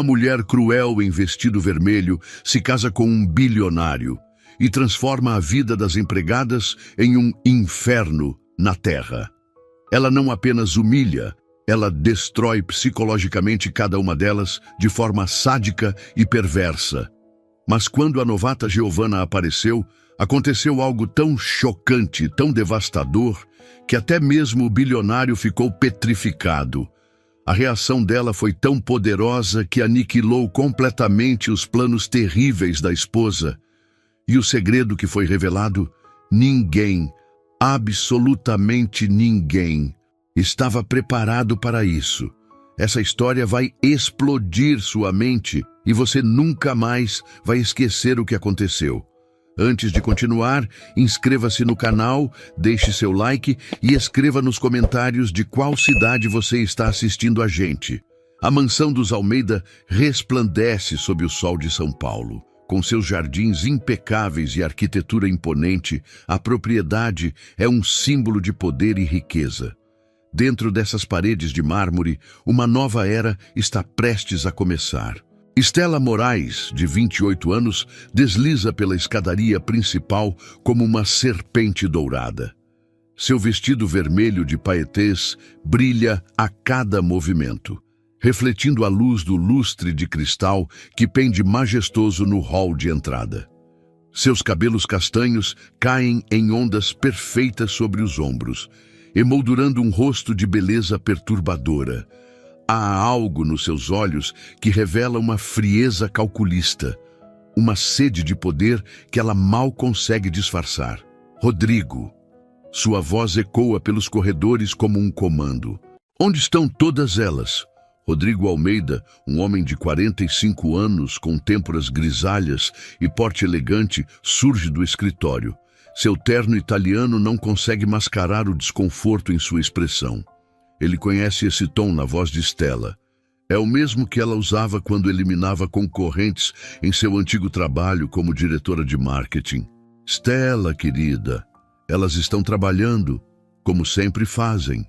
Uma mulher cruel em vestido vermelho se casa com um bilionário e transforma a vida das empregadas em um inferno na terra. Ela não apenas humilha, ela destrói psicologicamente cada uma delas de forma sádica e perversa. Mas quando a novata Giovanna apareceu, aconteceu algo tão chocante, tão devastador, que até mesmo o bilionário ficou petrificado. A reação dela foi tão poderosa que aniquilou completamente os planos terríveis da esposa. E o segredo que foi revelado, ninguém, absolutamente ninguém, estava preparado para isso. Essa história vai explodir sua mente e você nunca mais vai esquecer o que aconteceu. Antes de continuar, inscreva-se no canal, deixe seu like e escreva nos comentários de qual cidade você está assistindo a gente. A mansão dos Almeida resplandece sob o sol de São Paulo. Com seus jardins impecáveis e arquitetura imponente, a propriedade é um símbolo de poder e riqueza. Dentro dessas paredes de mármore, uma nova era está prestes a começar. Estela Moraes, de 28 anos, desliza pela escadaria principal como uma serpente dourada. Seu vestido vermelho de paetês brilha a cada movimento, refletindo a luz do lustre de cristal que pende majestoso no hall de entrada. Seus cabelos castanhos caem em ondas perfeitas sobre os ombros, emoldurando um rosto de beleza perturbadora. Há algo nos seus olhos que revela uma frieza calculista, uma sede de poder que ela mal consegue disfarçar. Rodrigo. Sua voz ecoa pelos corredores como um comando. Onde estão todas elas? Rodrigo Almeida, um homem de 45 anos, com têmporas grisalhas e porte elegante, surge do escritório. Seu terno italiano não consegue mascarar o desconforto em sua expressão. Ele conhece esse tom na voz de Estela. É o mesmo que ela usava quando eliminava concorrentes em seu antigo trabalho como diretora de marketing. Estela, querida, elas estão trabalhando, como sempre fazem.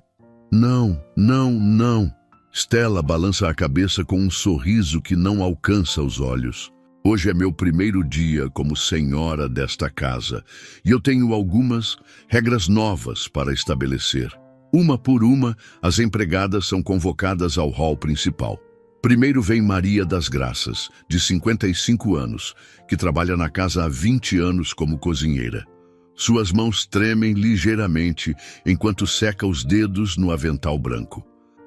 Não, não, não. Estela balança a cabeça com um sorriso que não alcança os olhos. Hoje é meu primeiro dia como senhora desta casa e eu tenho algumas regras novas para estabelecer. Uma por uma, as empregadas são convocadas ao hall principal. Primeiro vem Maria das Graças, de 55 anos, que trabalha na casa há 20 anos como cozinheira. Suas mãos tremem ligeiramente enquanto seca os dedos no avental branco.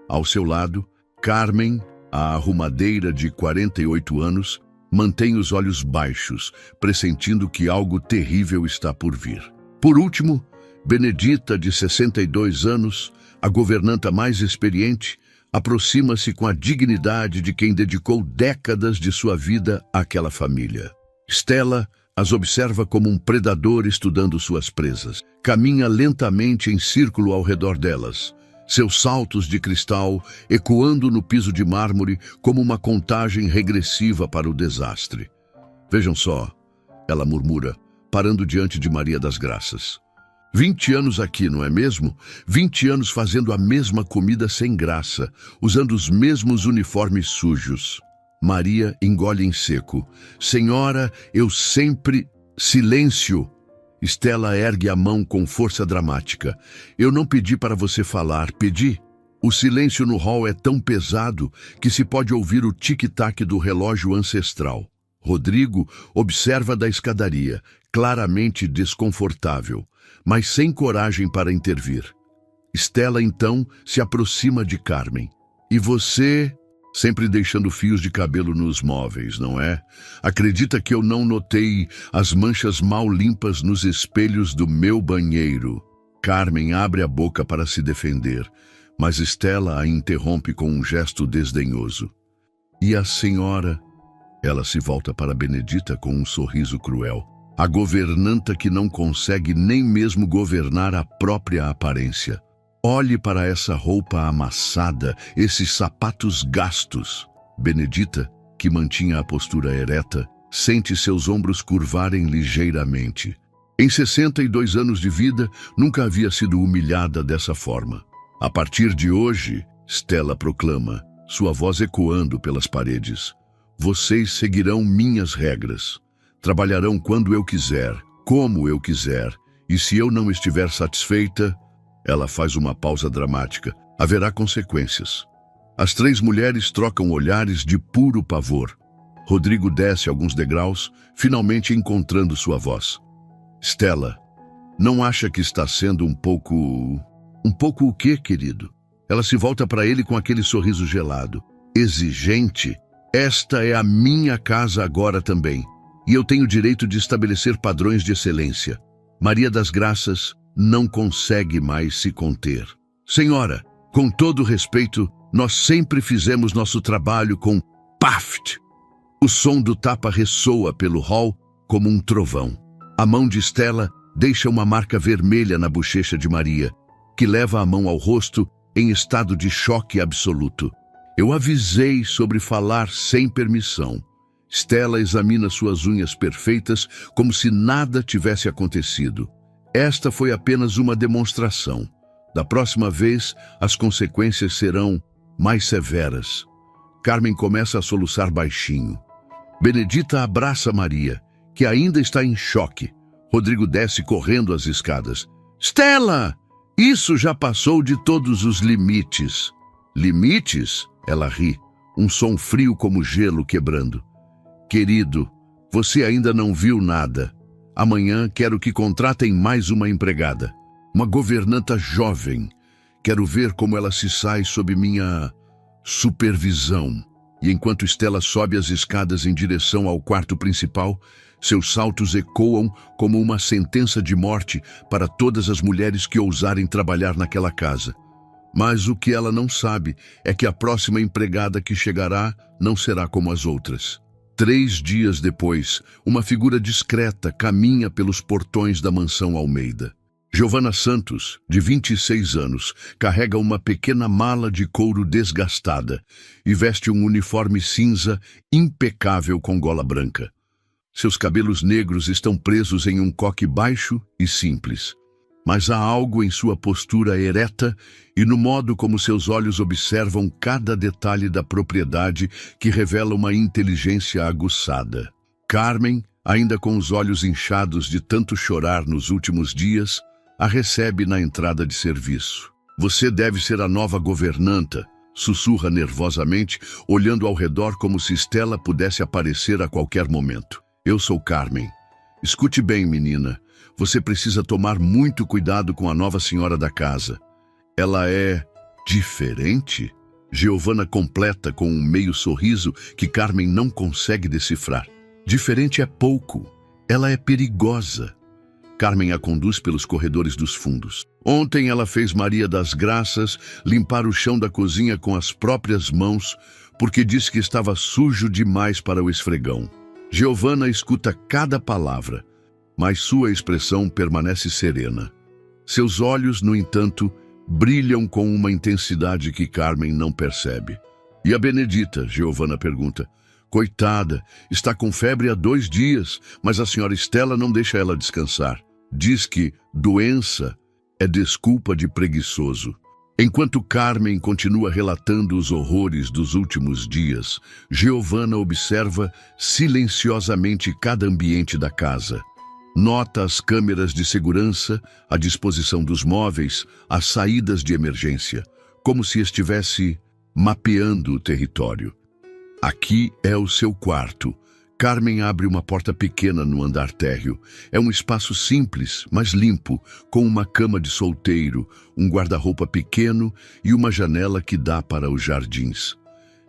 Ao seu lado, Carmen, a arrumadeira de 48 anos, mantém os olhos baixos, pressentindo que algo terrível está por vir. Por último, Benedita, de 62 anos, a governanta mais experiente, aproxima-se com a dignidade de quem dedicou décadas de sua vida àquela família. Estela as observa como um predador estudando suas presas. Caminha lentamente em círculo ao redor delas, seus saltos de cristal ecoando no piso de mármore como uma contagem regressiva para o desastre. Vejam só, ela murmura, parando diante de Maria das Graças. 20 anos aqui, não é mesmo? 20 anos fazendo a mesma comida sem graça, usando os mesmos uniformes sujos. Maria engole em seco. Senhora, eu sempre... Silêncio! Estela ergue a mão com força dramática. Eu não pedi para você falar, pedi. O silêncio no hall é tão pesado que se pode ouvir o tic-tac do relógio ancestral. Rodrigo observa da escadaria, claramente desconfortável, mas sem coragem para intervir. Estela, então, se aproxima de Carmen. E você, sempre deixando fios de cabelo nos móveis, não é? Acredita que eu não notei as manchas mal limpas nos espelhos do meu banheiro? Carmen abre a boca para se defender, mas Estela a interrompe com um gesto desdenhoso. E a senhora? Ela se volta para Benedita com um sorriso cruel. A governanta que não consegue nem mesmo governar a própria aparência. Olhe para essa roupa amassada, esses sapatos gastos. Benedita, que mantinha a postura ereta, sente seus ombros curvarem ligeiramente. Em 62 anos de vida, nunca havia sido humilhada dessa forma. A partir de hoje, Estela proclama, sua voz ecoando pelas paredes. Vocês seguirão minhas regras. Trabalharão quando eu quiser, como eu quiser. E se eu não estiver satisfeita, ela faz uma pausa dramática. Haverá consequências. As 3 mulheres trocam olhares de puro pavor. Rodrigo desce alguns degraus, finalmente encontrando sua voz. Stella, não acha que está sendo um pouco... Um pouco o quê, querido? Ela se volta para ele com aquele sorriso gelado. Exigente? Esta é a minha casa agora também. E eu tenho o direito de estabelecer padrões de excelência. Maria das Graças não consegue mais se conter. Senhora, com todo respeito, nós sempre fizemos nosso trabalho com PAFT. O som do tapa ressoa pelo hall como um trovão. A mão de Stella deixa uma marca vermelha na bochecha de Maria, que leva a mão ao rosto em estado de choque absoluto. Eu avisei sobre falar sem permissão. Stella examina suas unhas perfeitas como se nada tivesse acontecido. Esta foi apenas uma demonstração. Da próxima vez, as consequências serão mais severas. Carmen começa a soluçar baixinho. Benedita abraça Maria, que ainda está em choque. Rodrigo desce correndo as escadas. Stella! Isso já passou de todos os limites. Limites? Ela ri, um som frio como gelo quebrando. Querido, você ainda não viu nada. Amanhã quero que contratem mais uma empregada. Uma governanta jovem. Quero ver como ela se sai sob minha supervisão. E enquanto Stella sobe as escadas em direção ao quarto principal, seus saltos ecoam como uma sentença de morte para todas as mulheres que ousarem trabalhar naquela casa. Mas o que ela não sabe é que a próxima empregada que chegará não será como as outras. 3 dias depois, uma figura discreta caminha pelos portões da mansão Almeida. Giovana Santos, de 26 anos, carrega uma pequena mala de couro desgastada e veste um uniforme cinza impecável com gola branca. Seus cabelos negros estão presos em um coque baixo e simples. Mas há algo em sua postura ereta e no modo como seus olhos observam cada detalhe da propriedade que revela uma inteligência aguçada. Carmen, ainda com os olhos inchados de tanto chorar nos últimos dias, a recebe na entrada de serviço. Você deve ser a nova governanta, sussurra nervosamente, olhando ao redor como se Stella pudesse aparecer a qualquer momento. Eu sou Carmen. Escute bem, menina. Você precisa tomar muito cuidado com a nova senhora da casa. Ela é diferente? Giovana completa com um meio sorriso que Carmen não consegue decifrar. Diferente é pouco. Ela é perigosa. Carmen a conduz pelos corredores dos fundos. Ontem ela fez Maria das Graças limpar o chão da cozinha com as próprias mãos porque disse que estava sujo demais para o esfregão. Giovana escuta cada palavra, mas sua expressão permanece serena. Seus olhos, no entanto, brilham com uma intensidade que Carmen não percebe. E a Benedita? Giovana pergunta. Coitada, está com febre há 2 dias, mas a senhora Stella não deixa ela descansar. Diz que doença é desculpa de preguiçoso. Enquanto Carmen continua relatando os horrores dos últimos dias, Giovana observa silenciosamente cada ambiente da casa. Nota as câmeras de segurança, a disposição dos móveis, as saídas de emergência, como se estivesse mapeando o território. Aqui é o seu quarto. Carmen abre uma porta pequena no andar térreo. É um espaço simples, mas limpo, com uma cama de solteiro, um guarda-roupa pequeno e uma janela que dá para os jardins.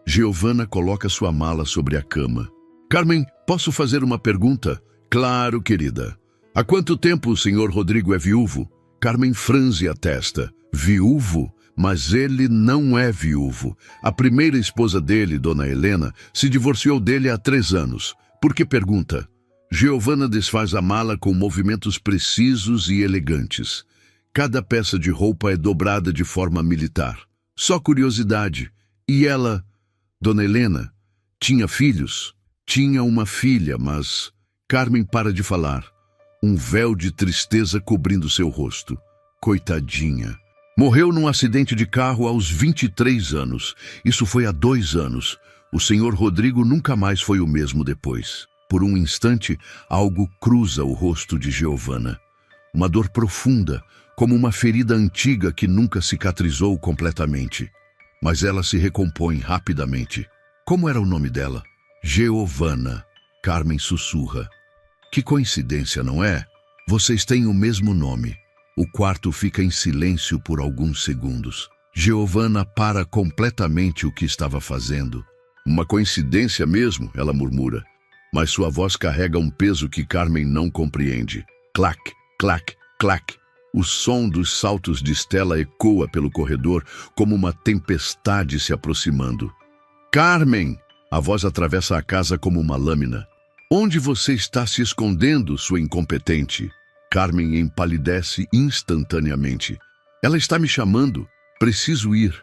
Giovana coloca sua mala sobre a cama. Carmen, posso fazer uma pergunta? Claro, querida. Há quanto tempo o senhor Rodrigo é viúvo? Carmen franze a testa. Viúvo? Mas ele não é viúvo. A primeira esposa dele, Dona Helena, se divorciou dele há 3 anos. Por que pergunta? Giovana desfaz a mala com movimentos precisos e elegantes. Cada peça de roupa é dobrada de forma militar. Só curiosidade. E ela, Dona Helena, tinha filhos? Tinha uma filha, mas... Carmen para de falar. Um véu de tristeza cobrindo seu rosto. Coitadinha. Morreu num acidente de carro aos 23 anos. Isso foi há 2 anos. O senhor Rodrigo nunca mais foi o mesmo depois. Por um instante, algo cruza o rosto de Giovanna. Uma dor profunda, como uma ferida antiga que nunca cicatrizou completamente. Mas ela se recompõe rapidamente. Como era o nome dela? Giovanna. Carmen sussurra. Que coincidência, não é? Vocês têm o mesmo nome. O quarto fica em silêncio por alguns segundos. Giovanna para completamente o que estava fazendo. Uma coincidência mesmo, ela murmura. Mas sua voz carrega um peso que Carmen não compreende. Clac, clac, clac. O som dos saltos de Stella ecoa pelo corredor como uma tempestade se aproximando. Carmen! A voz atravessa a casa como uma lâmina. Onde você está se escondendo, sua incompetente? Carmen empalidece instantaneamente. Ela está me chamando. Preciso ir.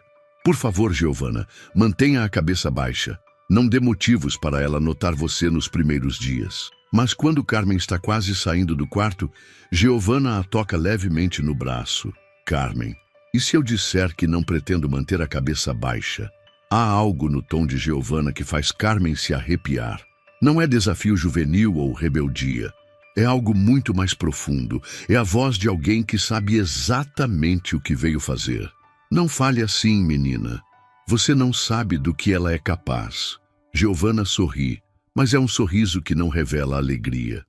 Por favor, Giovanna, mantenha a cabeça baixa. Não dê motivos para ela notar você nos primeiros dias. Mas quando Carmen está quase saindo do quarto, Giovanna a toca levemente no braço. Carmen, e se eu disser que não pretendo manter a cabeça baixa? Há algo no tom de Giovanna que faz Carmen se arrepiar. Não é desafio juvenil ou rebeldia. É algo muito mais profundo. É a voz de alguém que sabe exatamente o que veio fazer. Não fale assim, menina. Você não sabe do que ela é capaz. Giovanna sorri, mas é um sorriso que não revela alegria.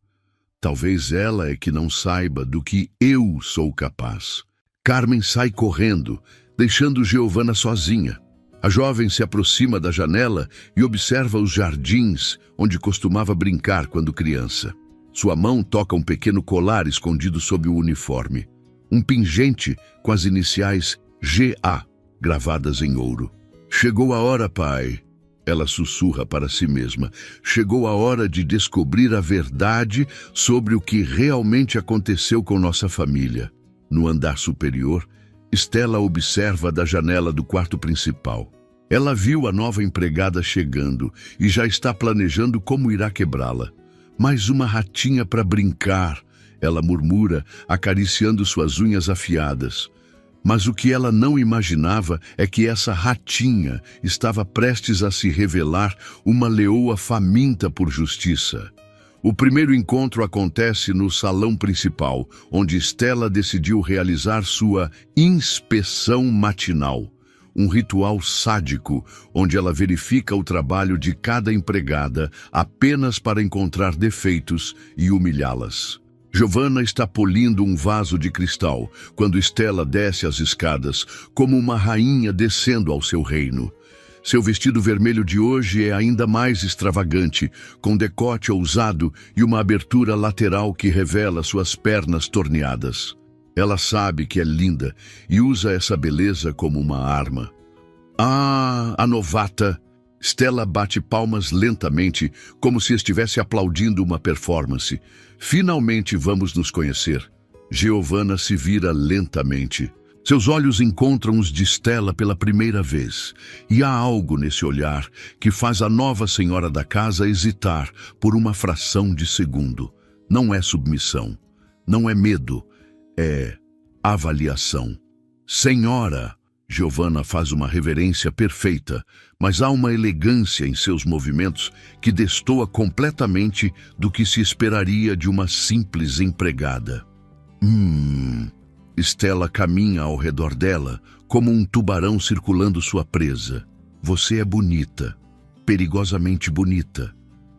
Talvez ela é que não saiba do que eu sou capaz. Carmen sai correndo, deixando Giovanna sozinha. A jovem se aproxima da janela e observa os jardins onde costumava brincar quando criança. Sua mão toca um pequeno colar escondido sob o uniforme. Um pingente com as iniciais GA gravadas em ouro. Chegou a hora, pai. Ela sussurra para si mesma. Chegou a hora de descobrir a verdade sobre o que realmente aconteceu com nossa família. No andar superior, Stella observa da janela do quarto principal. Ela viu a nova empregada chegando e já está planejando como irá quebrá-la. Mais uma ratinha para brincar, ela murmura, acariciando suas unhas afiadas. Mas o que ela não imaginava é que essa ratinha estava prestes a se revelar uma leoa faminta por justiça. O primeiro encontro acontece no salão principal, onde Stella decidiu realizar sua inspeção matinal. Um ritual sádico, onde ela verifica o trabalho de cada empregada apenas para encontrar defeitos e humilhá-las. Giovanna está polindo um vaso de cristal, quando Stella desce as escadas, como uma rainha descendo ao seu reino. Seu vestido vermelho de hoje é ainda mais extravagante, com decote ousado e uma abertura lateral que revela suas pernas torneadas. Ela sabe que é linda e usa essa beleza como uma arma. Ah, a novata! Stella bate palmas lentamente, como se estivesse aplaudindo uma performance. Finalmente vamos nos conhecer. Giovanna se vira lentamente. Seus olhos encontram os de Stella pela primeira vez. E há algo nesse olhar que faz a nova senhora da casa hesitar por uma fração de segundo. Não é submissão, não é medo. É avaliação. Senhora, Giovanna faz uma reverência perfeita, mas há uma elegância em seus movimentos que destoa completamente do que se esperaria de uma simples empregada. Stella caminha ao redor dela, como um tubarão circulando sua presa. Você é bonita, perigosamente bonita.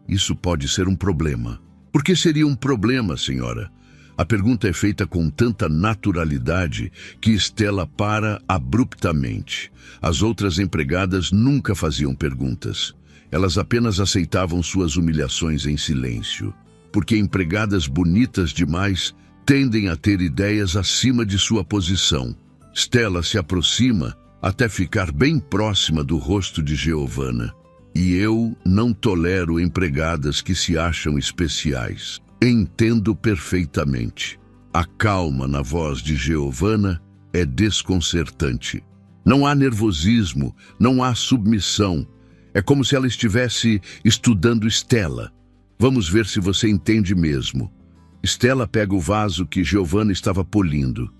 Isso pode ser um problema. Por que seria um problema, senhora? A pergunta é feita com tanta naturalidade que Stella para abruptamente. As outras empregadas nunca faziam perguntas. Elas apenas aceitavam suas humilhações em silêncio. Porque empregadas bonitas demais tendem a ter ideias acima de sua posição. Stella se aproxima até ficar bem próxima do rosto de Giovanna. E eu não tolero empregadas que se acham especiais. Entendo perfeitamente. A calma na voz de Giovanna é desconcertante. Não há nervosismo, não há submissão. É como se ela estivesse estudando Stella. Vamos ver se você entende mesmo. Stella pega o vaso que Giovanna estava polindo.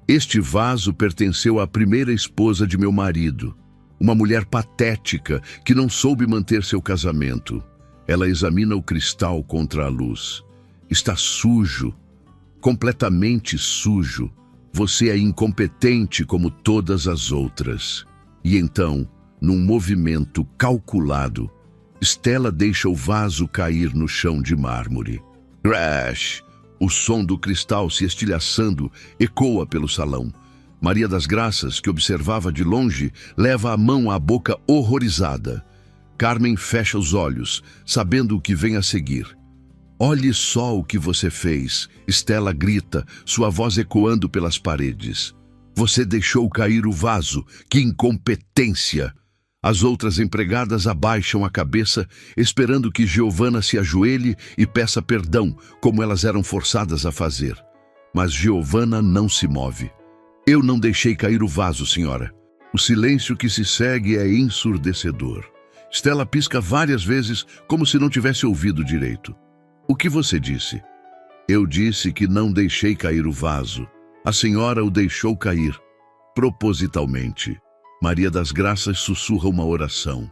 Este vaso pertenceu à primeira esposa de meu marido, uma mulher patética que não soube manter seu casamento. Ela examina o cristal contra a luz. Está sujo, completamente sujo. Você é incompetente como todas as outras. E então, num movimento calculado, Stella deixa o vaso cair no chão de mármore. Crash! O som do cristal se estilhaçando ecoa pelo salão. Maria das Graças, que observava de longe, leva a mão à boca horrorizada. Carmen fecha os olhos, sabendo o que vem a seguir. Olhe só o que você fez, Stella grita, sua voz ecoando pelas paredes. Você deixou cair o vaso, que incompetência! As outras empregadas abaixam a cabeça, esperando que Giovanna se ajoelhe e peça perdão, como elas eram forçadas a fazer. Mas Giovanna não se move. Eu não deixei cair o vaso, senhora. O silêncio que se segue é ensurdecedor. Stella pisca várias vezes, como se não tivesse ouvido direito. O que você disse? Eu disse que não deixei cair o vaso. A senhora o deixou cair, propositalmente. Maria das Graças sussurra uma oração.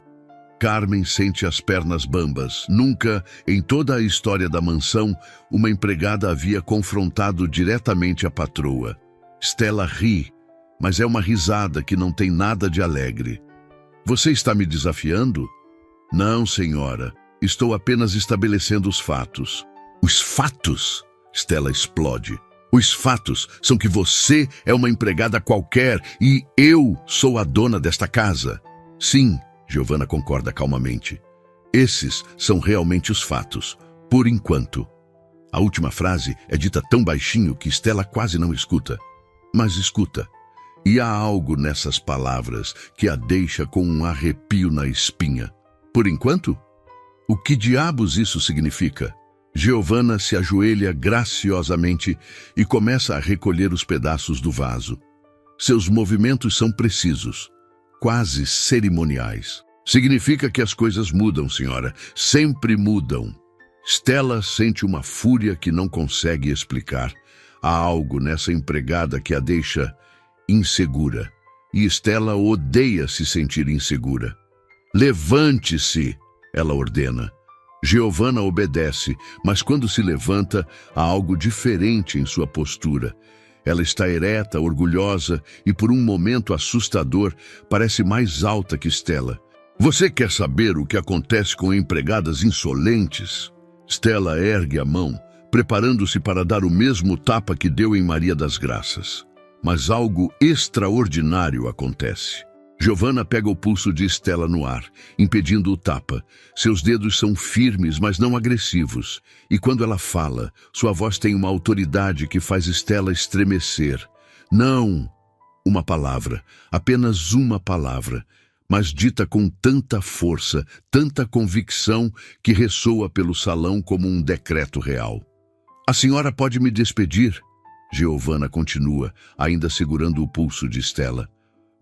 Carmen sente as pernas bambas. Nunca, em toda a história da mansão, uma empregada havia confrontado diretamente a patroa. Stella ri, mas é uma risada que não tem nada de alegre. Você está me desafiando? Não, senhora. Estou apenas estabelecendo os fatos. Os fatos? Stella explode. Os fatos são que você é uma empregada qualquer e eu sou a dona desta casa. Sim, Giovanna concorda calmamente. Esses são realmente os fatos, por enquanto. A última frase é dita tão baixinho que Stella quase não escuta. Mas escuta. E há algo nessas palavras que a deixa com um arrepio na espinha. Por enquanto? O que diabos isso significa? Giovanna se ajoelha graciosamente e começa a recolher os pedaços do vaso. Seus movimentos são precisos, quase cerimoniais. Significa que as coisas mudam, senhora. Sempre mudam. Stella sente uma fúria que não consegue explicar. Há algo nessa empregada que a deixa insegura. E Stella odeia se sentir insegura. Levante-se, ela ordena. Giovanna obedece, mas quando se levanta, há algo diferente em sua postura. Ela está ereta, orgulhosa e, por um momento assustador, parece mais alta que Stella. Você quer saber o que acontece com empregadas insolentes? Stella ergue a mão, preparando-se para dar o mesmo tapa que deu em Maria das Graças. Mas algo extraordinário acontece. Giovanna pega o pulso de Stella no ar, impedindo o tapa. Seus dedos são firmes, mas não agressivos. E quando ela fala, sua voz tem uma autoridade que faz Stella estremecer. Não! Uma palavra, apenas uma palavra, mas dita com tanta força, tanta convicção, que ressoa pelo salão como um decreto real. A senhora pode me despedir? Giovanna continua, ainda segurando o pulso de Stella.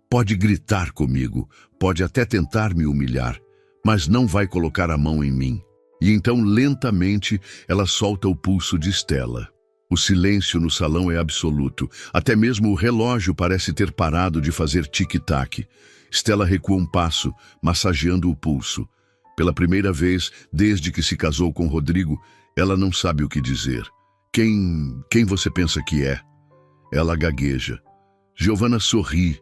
Pode gritar comigo, pode até tentar me humilhar, mas não vai colocar a mão em mim. E então, lentamente, ela solta o pulso de Stella. O silêncio no salão é absoluto. Até mesmo o relógio parece ter parado de fazer tic-tac. Stella recua um passo, massageando o pulso. Pela primeira vez, desde que se casou com Rodrigo, ela não sabe o que dizer. Quem você pensa que é? Ela gagueja. Giovanna sorri.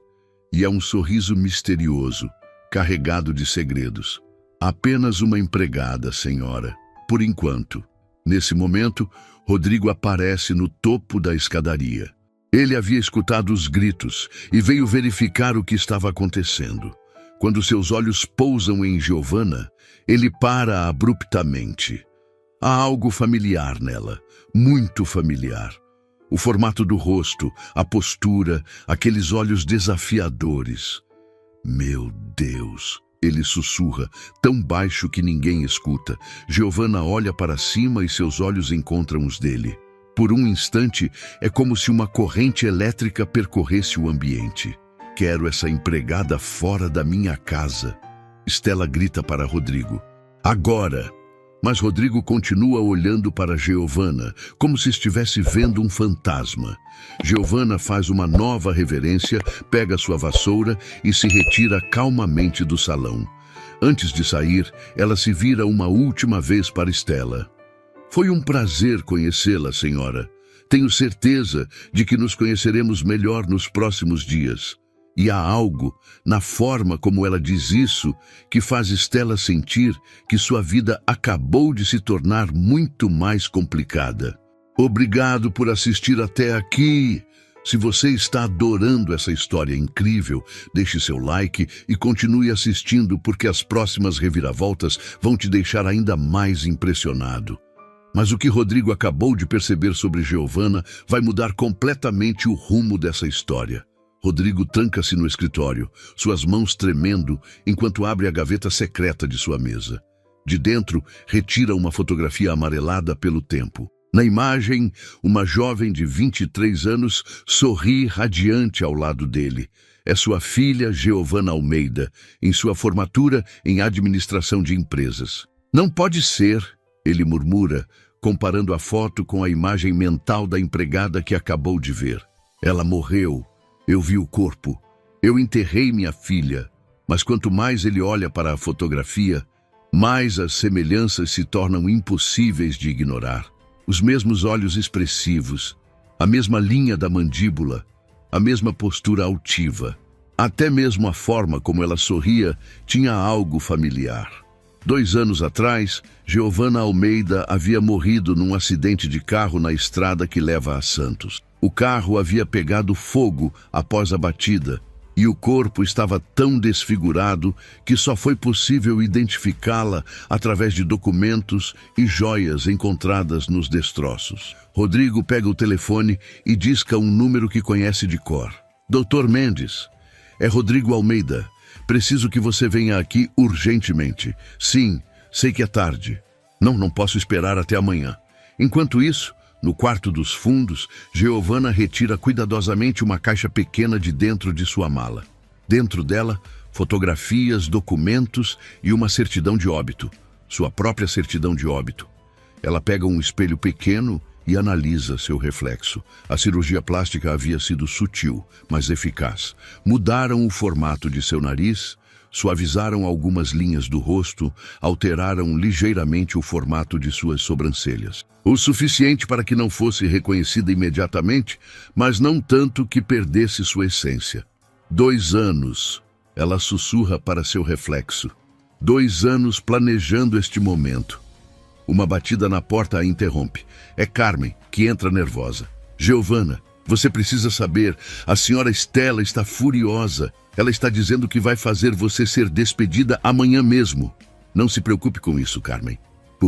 E é um sorriso misterioso, carregado de segredos. Apenas uma empregada, senhora. Por enquanto. Nesse momento, Rodrigo aparece no topo da escadaria. Ele havia escutado os gritos e veio verificar o que estava acontecendo. Quando seus olhos pousam em Giovanna, ele para abruptamente. Há algo familiar nela, muito familiar. O formato do rosto, a postura, aqueles olhos desafiadores. Meu Deus, ele sussurra, tão baixo que ninguém escuta. Giovanna olha para cima e seus olhos encontram os dele. Por um instante, é como se uma corrente elétrica percorresse o ambiente. Quero essa empregada fora da minha casa. Stella grita para Rodrigo. Agora! Mas Rodrigo continua olhando para Giovanna, como se estivesse vendo um fantasma. Giovanna faz uma nova reverência, pega sua vassoura e se retira calmamente do salão. Antes de sair, ela se vira uma última vez para Stella. Foi um prazer conhecê-la, senhora. Tenho certeza de que nos conheceremos melhor nos próximos dias. E há algo, na forma como ela diz isso, que faz Stella sentir que sua vida acabou de se tornar muito mais complicada. Obrigado por assistir até aqui. Se você está adorando essa história incrível, deixe seu like e continue assistindo, porque as próximas reviravoltas vão te deixar ainda mais impressionado. Mas o que Rodrigo acabou de perceber sobre Giovanna vai mudar completamente o rumo dessa história. Rodrigo tranca-se no escritório, suas mãos tremendo, enquanto abre a gaveta secreta de sua mesa. De dentro, retira uma fotografia amarelada pelo tempo. Na imagem, uma jovem de 23 anos sorri radiante ao lado dele. É sua filha, Giovanna Almeida, em sua formatura em administração de empresas. Não pode ser, ele murmura, comparando a foto com a imagem mental da empregada que acabou de ver. Ela morreu. Eu vi o corpo. Eu enterrei minha filha. Mas quanto mais ele olha para a fotografia, mais as semelhanças se tornam impossíveis de ignorar. Os mesmos olhos expressivos, a mesma linha da mandíbula, a mesma postura altiva. Até mesmo a forma como ela sorria tinha algo familiar. 2 anos atrás, Giovanna Almeida havia morrido num acidente de carro na estrada que leva a Santos. O carro havia pegado fogo após a batida e o corpo estava tão desfigurado que só foi possível identificá-la através de documentos e joias encontradas nos destroços. Rodrigo pega o telefone e disca um número que conhece de cor. Dr. Mendes, é Rodrigo Almeida. Preciso que você venha aqui urgentemente. Sim, sei que é tarde. Não posso esperar até amanhã. Enquanto isso, no quarto dos fundos, Giovanna retira cuidadosamente uma caixa pequena de dentro de sua mala. Dentro dela, fotografias, documentos e uma certidão de óbito. Sua própria certidão de óbito. Ela pega um espelho pequeno e analisa seu reflexo. A cirurgia plástica havia sido sutil, mas eficaz. Mudaram o formato de seu nariz, suavizaram algumas linhas do rosto, alteraram ligeiramente o formato de suas sobrancelhas. O suficiente para que não fosse reconhecida imediatamente, mas não tanto que perdesse sua essência. 2 anos, ela sussurra para seu reflexo. 2 anos planejando este momento. Uma batida na porta a interrompe. É Carmen, que entra nervosa. Giovanna, você precisa saber, a senhora Stella está furiosa. Ela está dizendo que vai fazer você ser despedida amanhã mesmo. Não se preocupe com isso, Carmen.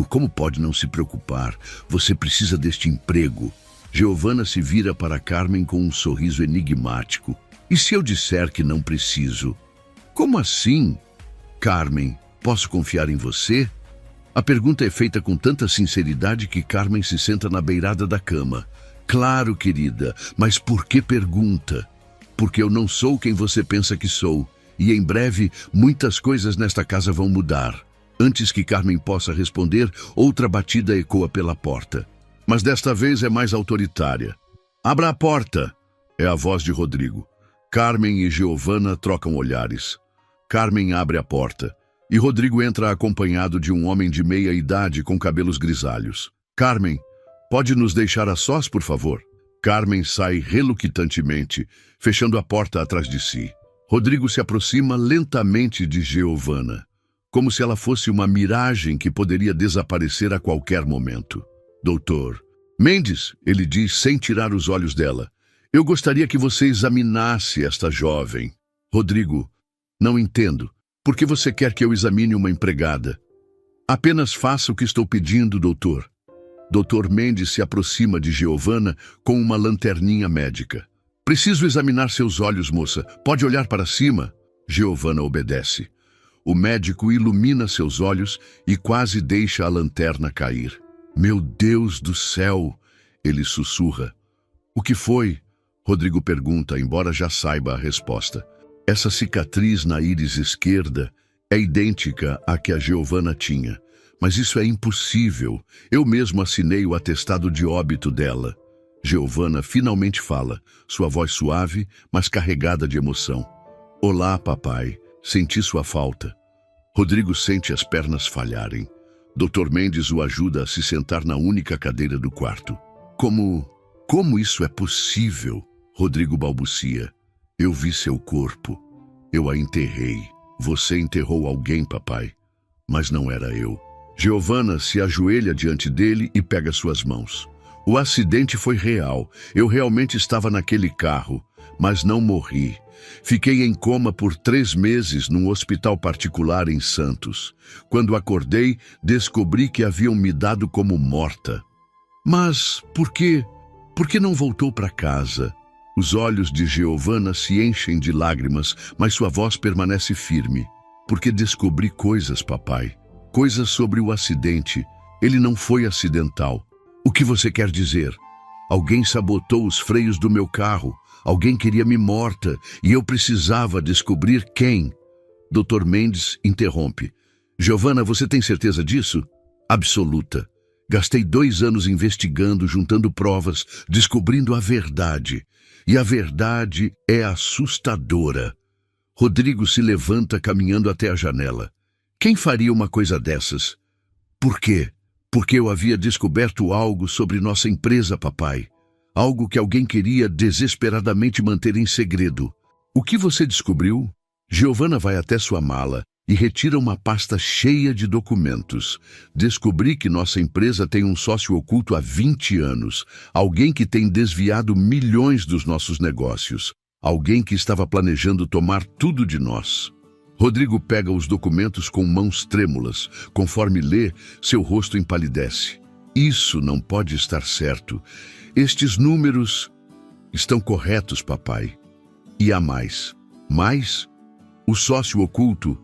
Como pode não se preocupar? Você precisa deste emprego. Giovanna se vira para Carmen com um sorriso enigmático. E se eu disser que não preciso? Como assim? Carmen, posso confiar em você? A pergunta é feita com tanta sinceridade que Carmen se senta na beirada da cama. Claro, querida, mas por que pergunta? Porque eu não sou quem você pensa que sou. E em breve, muitas coisas nesta casa vão mudar. Antes que Carmen possa responder, outra batida ecoa pela porta. Mas desta vez é mais autoritária. Abra a porta! É a voz de Rodrigo. Carmen e Giovanna trocam olhares. Carmen abre a porta. E Rodrigo entra acompanhado de um homem de meia idade com cabelos grisalhos. Carmen, pode nos deixar a sós, por favor? Carmen sai relutantemente, fechando a porta atrás de si. Rodrigo se aproxima lentamente de Giovanna, como se ela fosse uma miragem que poderia desaparecer a qualquer momento. Doutor Mendes, ele diz sem tirar os olhos dela, eu gostaria que você examinasse esta jovem. Rodrigo, não entendo. Por que você quer que eu examine uma empregada? Apenas faça o que estou pedindo, doutor. Dr. Mendes se aproxima de Giovanna com uma lanterninha médica. Preciso examinar seus olhos, moça. Pode olhar para cima? Giovanna obedece. O médico ilumina seus olhos e quase deixa a lanterna cair. Meu Deus do céu! Ele sussurra. O que foi? Rodrigo pergunta, embora já saiba a resposta. Essa cicatriz na íris esquerda é idêntica à que a Giovanna tinha, Mas isso é impossível. Eu mesmo assinei o atestado de óbito dela. Giovanna finalmente fala, sua voz suave, mas carregada de emoção. Olá, papai. Senti sua falta. Rodrigo sente as pernas falharem. Dr. Mendes o ajuda a se sentar na única cadeira do quarto. Como isso é possível? Rodrigo balbucia. Eu vi seu corpo. Eu a enterrei. Você enterrou alguém, papai. Mas não era eu. Giovanna se ajoelha diante dele e pega suas mãos. O acidente foi real. Eu realmente estava naquele carro, mas não morri. Fiquei em coma por 3 meses num hospital particular em Santos. Quando acordei, descobri que haviam me dado como morta. Mas por quê? Por que não voltou para casa? Os olhos de Giovanna se enchem de lágrimas, mas sua voz permanece firme. Porque descobri coisas, papai. Coisas sobre o acidente. Ele não foi acidental. O que você quer dizer? Alguém sabotou os freios do meu carro. Alguém queria me morta e eu precisava descobrir quem. Dr. Mendes interrompe. Giovanna, você tem certeza disso? Absoluta. Gastei 2 anos investigando, juntando provas, descobrindo a verdade. E a verdade é assustadora. Rodrigo se levanta caminhando até a janela. Quem faria uma coisa dessas? Por quê? Porque eu havia descoberto algo sobre nossa empresa, papai. Algo que alguém queria desesperadamente manter em segredo. O que você descobriu? Giovanna vai até sua mala e retira uma pasta cheia de documentos. Descobri que nossa empresa tem um sócio oculto há 20 anos. Alguém que tem desviado milhões dos nossos negócios. Alguém que estava planejando tomar tudo de nós. Rodrigo pega os documentos com mãos trêmulas. Conforme lê, seu rosto empalidece. Isso não pode estar certo. Estes números estão corretos, papai. E há mais. Mais? O sócio oculto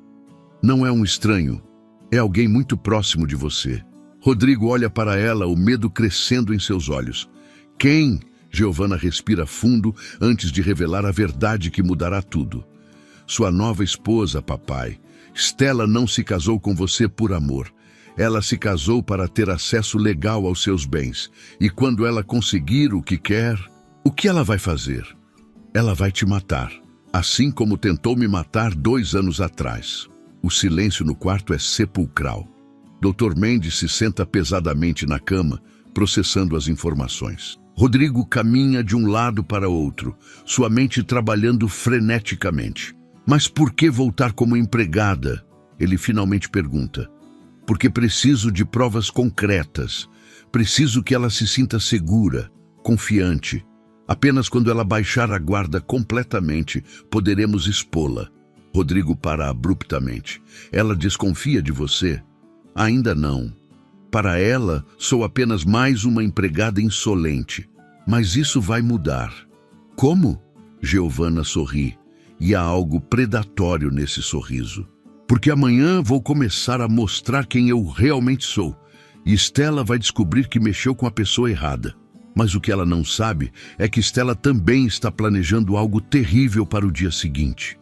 não é um estranho. É alguém muito próximo de você. Rodrigo olha para ela, o medo crescendo em seus olhos. Quem? Giovanna respira fundo antes de revelar a verdade que mudará tudo. Sua nova esposa, papai. Stella não se casou com você por amor. Ela se casou para ter acesso legal aos seus bens. E quando ela conseguir o que quer, o que ela vai fazer? Ela vai te matar, assim como tentou me matar 2 anos atrás. O silêncio no quarto é sepulcral. Dr. Mendes se senta pesadamente na cama, processando as informações. Rodrigo caminha de um lado para outro, sua mente trabalhando freneticamente. Mas por que voltar como empregada? Ele finalmente pergunta. Porque preciso de provas concretas. Preciso que ela se sinta segura, confiante. Apenas quando ela baixar a guarda completamente, poderemos expô-la. Rodrigo para abruptamente. Ela desconfia de você? Ainda não. Para ela, sou apenas mais uma empregada insolente. Mas isso vai mudar. Como? Giovanna sorri. E há algo predatório nesse sorriso. Porque amanhã vou começar a mostrar quem eu realmente sou. E Stella vai descobrir que mexeu com a pessoa errada. Mas o que ela não sabe é que Stella também está planejando algo terrível para o dia seguinte.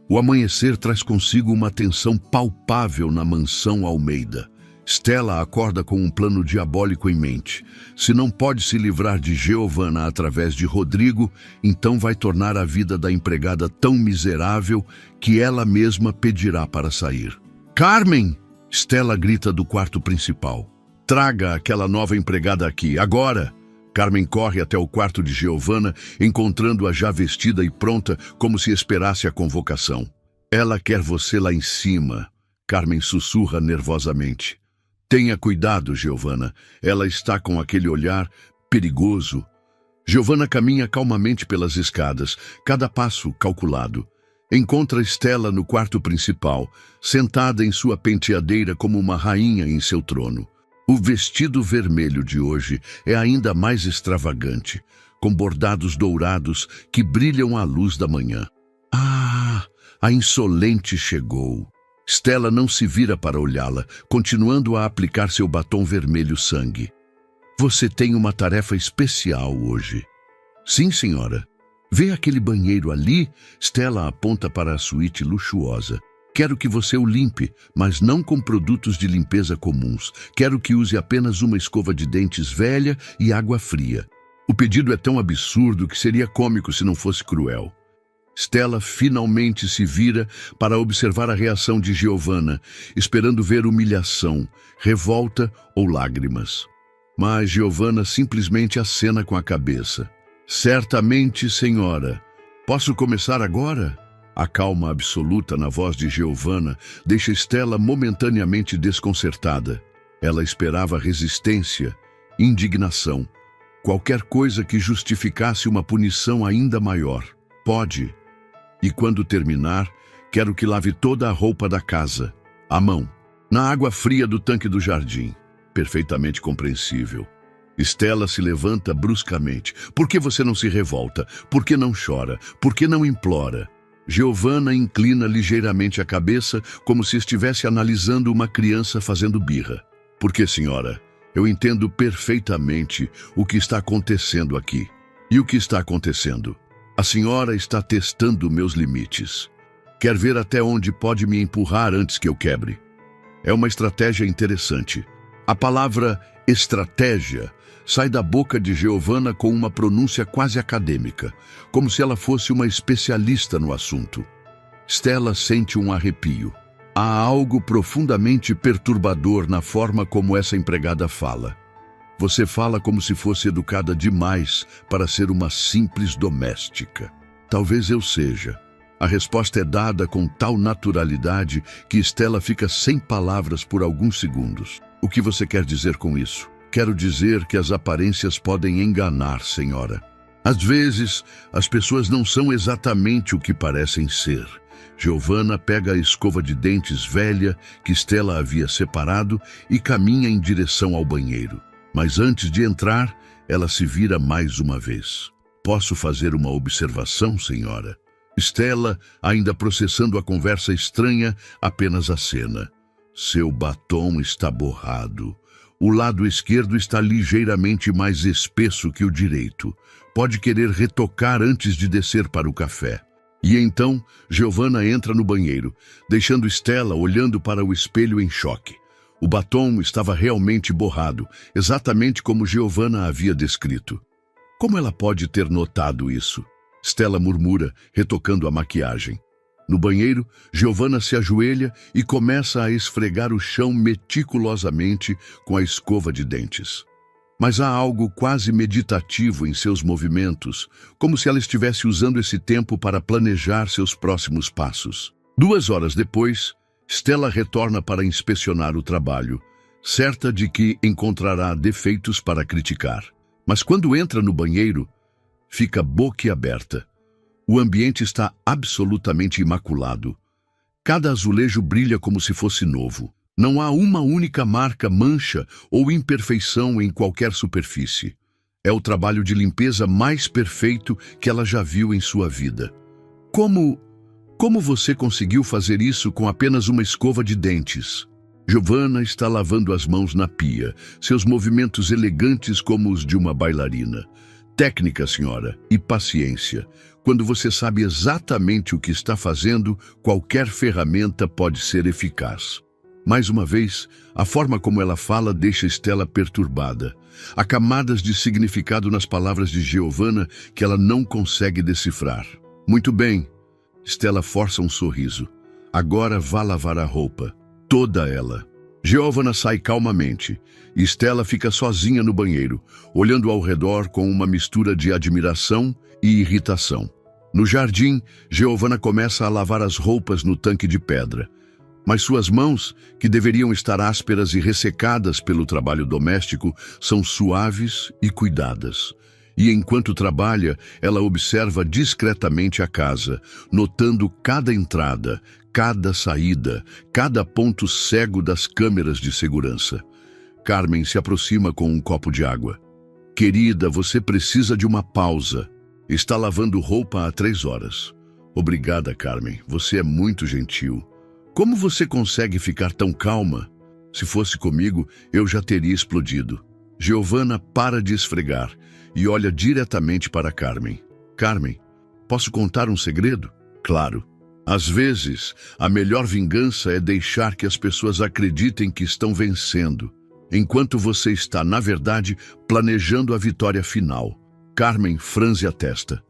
O amanhecer traz consigo uma tensão palpável na mansão Almeida. Stella acorda com um plano diabólico em mente. Se não pode se livrar de Giovanna através de Rodrigo, então vai tornar a vida da empregada tão miserável que ela mesma pedirá para sair. Carmen! Stella grita do quarto principal. Traga aquela nova empregada aqui, agora! Carmen corre até o quarto de Giovanna, encontrando-a já vestida e pronta, como se esperasse a convocação. Ela quer você lá em cima, Carmen sussurra nervosamente. Tenha cuidado, Giovanna. Ela está com aquele olhar perigoso. Giovanna caminha calmamente pelas escadas, cada passo calculado. Encontra Stella no quarto principal, sentada em sua penteadeira como uma rainha em seu trono. O vestido vermelho de hoje é ainda mais extravagante, com bordados dourados que brilham à luz da manhã. Ah, a insolente chegou. Stella não se vira para olhá-la, continuando a aplicar seu batom vermelho sangue. Você tem uma tarefa especial hoje. Sim, senhora. Vê aquele banheiro ali? Stella aponta para a suíte luxuosa. Quero que você o limpe, mas não com produtos de limpeza comuns. Quero que use apenas uma escova de dentes velha e água fria. O pedido é tão absurdo que seria cômico se não fosse cruel. Stella finalmente se vira para observar a reação de Giovanna, esperando ver humilhação, revolta ou lágrimas. Mas Giovanna simplesmente acena com a cabeça. Certamente, senhora. Posso começar agora? A calma absoluta na voz de Giovanna deixa Stella momentaneamente desconcertada. Ela esperava resistência, indignação, qualquer coisa que justificasse uma punição ainda maior. Pode. E quando terminar, quero que lave toda a roupa da casa, à mão, na água fria do tanque do jardim. Perfeitamente compreensível. Stella se levanta bruscamente. Por que você não se revolta? Por que não chora? Por que não implora? Giovanna inclina ligeiramente a cabeça, como se estivesse analisando uma criança fazendo birra. Por que, senhora? Eu entendo perfeitamente o que está acontecendo aqui. E o que está acontecendo? A senhora está testando meus limites. Quer ver até onde pode me empurrar antes que eu quebre. É uma estratégia interessante. A palavra estratégia sai da boca de Giovanna com uma pronúncia quase acadêmica, como se ela fosse uma especialista no assunto. Stella sente um arrepio. Há algo profundamente perturbador na forma como essa empregada fala. Você fala como se fosse educada demais para ser uma simples doméstica. Talvez eu seja. A resposta é dada com tal naturalidade que Stella fica sem palavras por alguns segundos. O que você quer dizer com isso? Quero dizer que as aparências podem enganar, senhora. Às vezes, as pessoas não são exatamente o que parecem ser. Giovanna pega a escova de dentes velha que Stella havia separado e caminha em direção ao banheiro. Mas antes de entrar, ela se vira mais uma vez. Posso fazer uma observação, senhora? Stella, ainda processando a conversa estranha, apenas acena. Seu batom está borrado. O lado esquerdo está ligeiramente mais espesso que o direito. Pode querer retocar antes de descer para o café. E então, Giovanna entra no banheiro, deixando Stella olhando para o espelho em choque. O batom estava realmente borrado, exatamente como Giovanna havia descrito. Como ela pode ter notado isso? Stella murmura, retocando a maquiagem. No banheiro, Giovanna se ajoelha e começa a esfregar o chão meticulosamente com a escova de dentes. Mas há algo quase meditativo em seus movimentos, como se ela estivesse usando esse tempo para planejar seus próximos passos. 2 horas depois, Stella retorna para inspecionar o trabalho, certa de que encontrará defeitos para criticar. Mas quando entra no banheiro, fica boquiaberta. O ambiente está absolutamente imaculado. Cada azulejo brilha como se fosse novo. Não há uma única marca, mancha ou imperfeição em qualquer superfície. É o trabalho de limpeza mais perfeito que ela já viu em sua vida. Como você conseguiu fazer isso com apenas uma escova de dentes? Giovanna está lavando as mãos na pia, seus movimentos elegantes como os de uma bailarina. Técnica, senhora, e paciência. Quando você sabe exatamente o que está fazendo, qualquer ferramenta pode ser eficaz. Mais uma vez, a forma como ela fala deixa Stella perturbada. Há camadas de significado nas palavras de Giovanna que ela não consegue decifrar. Muito bem. Stella força um sorriso. Agora vá lavar a roupa. Toda ela. Giovanna sai calmamente e Stella fica sozinha no banheiro, olhando ao redor com uma mistura de admiração e irritação. No jardim, Giovanna começa a lavar as roupas no tanque de pedra. Mas suas mãos, que deveriam estar ásperas e ressecadas pelo trabalho doméstico, são suaves e cuidadas. E enquanto trabalha, ela observa discretamente a casa, notando cada entrada, cada saída, cada ponto cego das câmeras de segurança. Carmen se aproxima com um copo de água. Querida, você precisa de uma pausa. Está lavando roupa há 3 horas. Obrigada, Carmen. Você é muito gentil. Como você consegue ficar tão calma? Se fosse comigo, eu já teria explodido. Giovanna para de esfregar e olha diretamente para Carmen. Carmen, posso contar um segredo? Claro. Às vezes, a melhor vingança é deixar que as pessoas acreditem que estão vencendo, enquanto você está, na verdade, planejando a vitória final. Carmen franze a testa.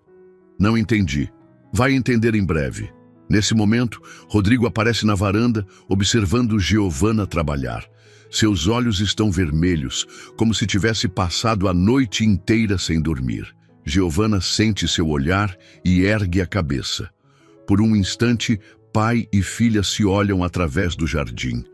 Não entendi. Vai entender em breve. Nesse momento, Rodrigo aparece na varanda, observando Giovanna trabalhar. Seus olhos estão vermelhos, como se tivesse passado a noite inteira sem dormir. Giovanna sente seu olhar e ergue a cabeça. Por um instante, pai e filha se olham através do jardim.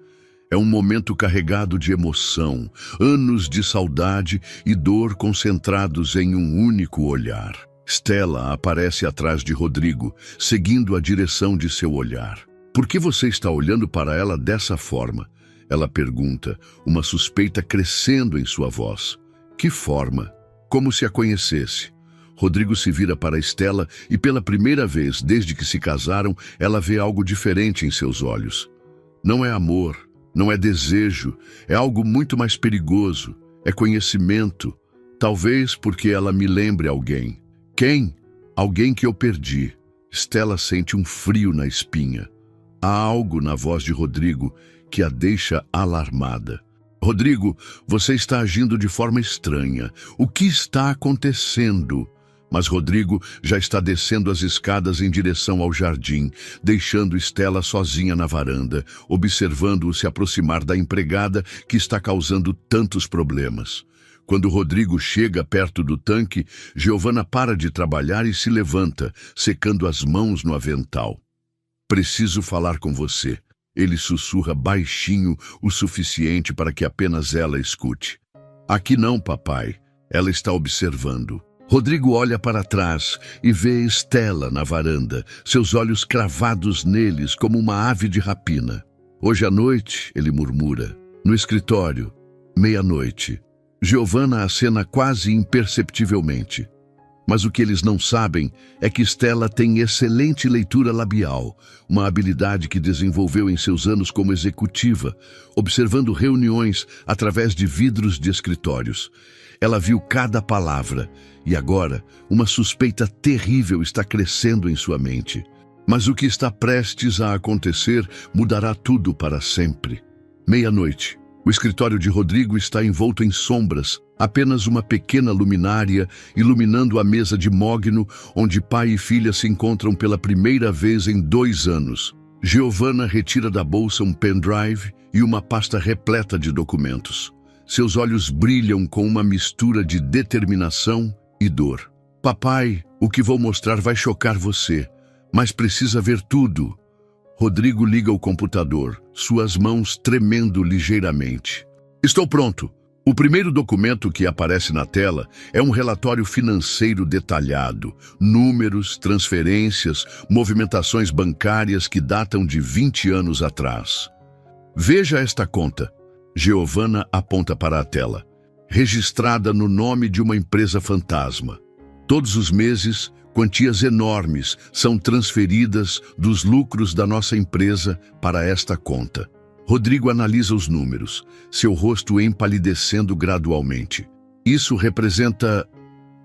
É um momento carregado de emoção, anos de saudade e dor concentrados em um único olhar. Stella aparece atrás de Rodrigo, seguindo a direção de seu olhar. Por que você está olhando para ela dessa forma? Ela pergunta, uma suspeita crescendo em sua voz. Que forma? Como se a conhecesse. Rodrigo se vira para Stella e pela primeira vez desde que se casaram, ela vê algo diferente em seus olhos. Não é amor, não é desejo, é algo muito mais perigoso. É conhecimento. Talvez porque ela me lembre alguém. Quem? Alguém que eu perdi. Stella sente um frio na espinha. Há algo na voz de Rodrigo que a deixa alarmada. Rodrigo, você está agindo de forma estranha. O que está acontecendo? Mas Rodrigo já está descendo as escadas em direção ao jardim, deixando Stella sozinha na varanda, observando-o se aproximar da empregada que está causando tantos problemas. Quando Rodrigo chega perto do tanque, Giovanna para de trabalhar e se levanta, secando as mãos no avental. Preciso falar com você. Ele sussurra baixinho o suficiente para que apenas ela escute. Aqui não, papai. Ela está observando. Rodrigo olha para trás e vê Stella na varanda, seus olhos cravados neles como uma ave de rapina. Hoje à noite, ele murmura, no escritório, 00:30. Giovanna acena quase imperceptivelmente. Mas o que eles não sabem é que Stella tem excelente leitura labial, uma habilidade que desenvolveu em seus anos como executiva, observando reuniões através de vidros de escritórios. Ela viu cada palavra e agora uma suspeita terrível está crescendo em sua mente. Mas o que está prestes a acontecer mudará tudo para sempre. 00:30. O escritório de Rodrigo está envolto em sombras, apenas uma pequena luminária iluminando a mesa de mogno, onde pai e filha se encontram pela primeira vez em 2 anos. Giovanna retira da bolsa um pendrive e uma pasta repleta de documentos. Seus olhos brilham com uma mistura de determinação e dor. Papai, o que vou mostrar vai chocar você, mas precisa ver tudo. Rodrigo liga o computador, suas mãos tremendo ligeiramente. Estou pronto. O primeiro documento que aparece na tela é um relatório financeiro detalhado, números, transferências, movimentações bancárias que datam de 20 anos atrás. Veja esta conta. Giovanna aponta para a tela. Registrada no nome de uma empresa fantasma. Todos os meses, quantias enormes são transferidas dos lucros da nossa empresa para esta conta. Rodrigo analisa os números, seu rosto empalidecendo gradualmente. Isso representa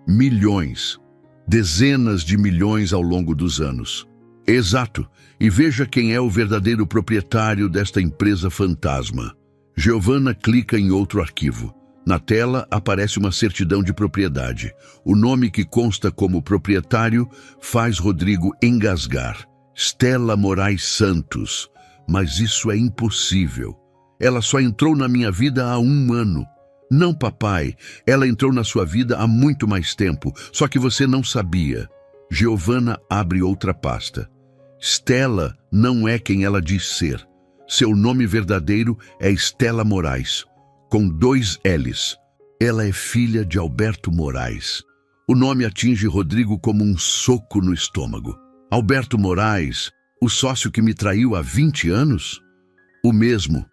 milhões, dezenas de milhões ao longo dos anos. Exato, e veja quem é o verdadeiro proprietário desta empresa fantasma. Giovanna clica em outro arquivo. Na tela aparece uma certidão de propriedade. O nome que consta como proprietário faz Rodrigo engasgar. Stella Moraes Santos. Mas isso é impossível. Ela só entrou na minha vida há 1 ano. Não, papai, ela entrou na sua vida há muito mais tempo, só que você não sabia. Giovanna abre outra pasta. Stella não é quem ela diz ser. Seu nome verdadeiro é Stella Moraes, com 2 L's. Ela é filha de Alberto Moraes. O nome atinge Rodrigo como um soco no estômago. Alberto Moraes, o sócio que me traiu há 20 anos? O mesmo,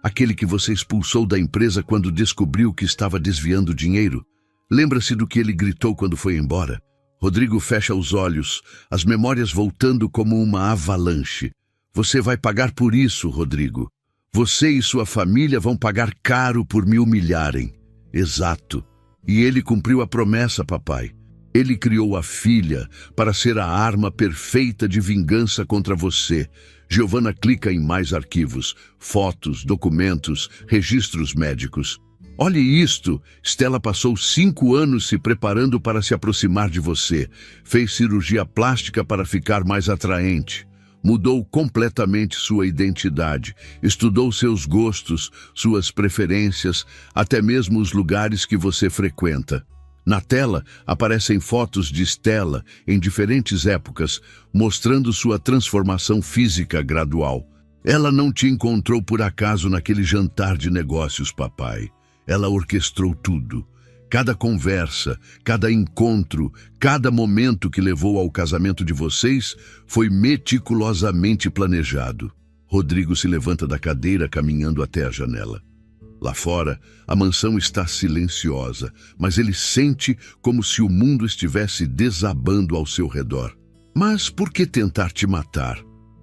aquele que você expulsou da empresa quando descobriu que estava desviando dinheiro. Lembra-se do que ele gritou quando foi embora? Rodrigo fecha os olhos, as memórias voltando como uma avalanche. Você vai pagar por isso, Rodrigo. Você e sua família vão pagar caro por me humilharem. Exato. E ele cumpriu a promessa, papai. Ele criou a filha para ser a arma perfeita de vingança contra você. Giovanna clica em mais arquivos, fotos, documentos, registros médicos. Olhe isto, Stella passou 5 anos se preparando para se aproximar de você. Fez cirurgia plástica para ficar mais atraente. Mudou completamente sua identidade. Estudou seus gostos, suas preferências, até mesmo os lugares que você frequenta. Na tela aparecem fotos de Stella em diferentes épocas, mostrando sua transformação física gradual. Ela não te encontrou por acaso naquele jantar de negócios, papai. Ela orquestrou tudo. Cada conversa, cada encontro, cada momento que levou ao casamento de vocês foi meticulosamente planejado. Rodrigo se levanta da cadeira caminhando até a janela. Lá fora, a mansão está silenciosa, mas ele sente como se o mundo estivesse desabando ao seu redor. Mas por que tentar te matar?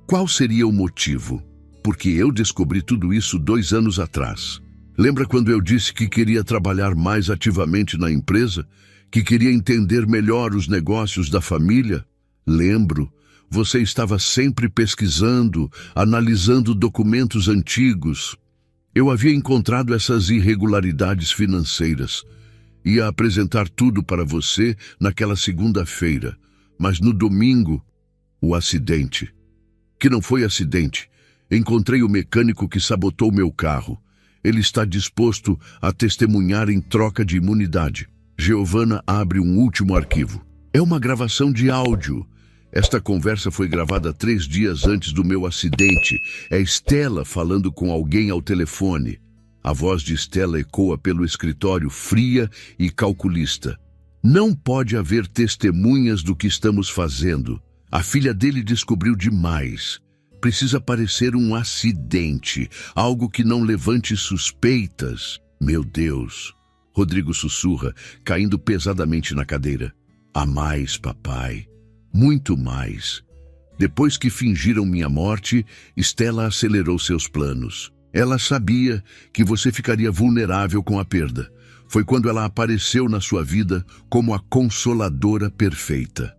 Qual seria o motivo? Porque eu descobri tudo isso 2 anos atrás. Lembra quando eu disse que queria trabalhar mais ativamente na empresa? Que queria entender melhor os negócios da família? Lembro. Você estava sempre pesquisando, analisando documentos antigos. Eu havia encontrado essas irregularidades financeiras. Ia apresentar tudo para você naquela segunda-feira, mas no domingo, o acidente. Que não foi acidente. Encontrei o mecânico que sabotou meu carro. Ele está disposto a testemunhar em troca de imunidade. Giovanna abre um último arquivo. É uma gravação de áudio. Esta conversa foi gravada 3 dias antes do meu acidente. É Stella falando com alguém ao telefone. A voz de Stella ecoa pelo escritório, fria e calculista. Não pode haver testemunhas do que estamos fazendo. A filha dele descobriu demais. Precisa parecer um acidente, algo que não levante suspeitas. Meu Deus! Rodrigo sussurra, caindo pesadamente na cadeira. Há mais, papai. Muito mais. Depois que fingiram minha morte, Stella acelerou seus planos. Ela sabia que você ficaria vulnerável com a perda. Foi quando ela apareceu na sua vida como a consoladora perfeita.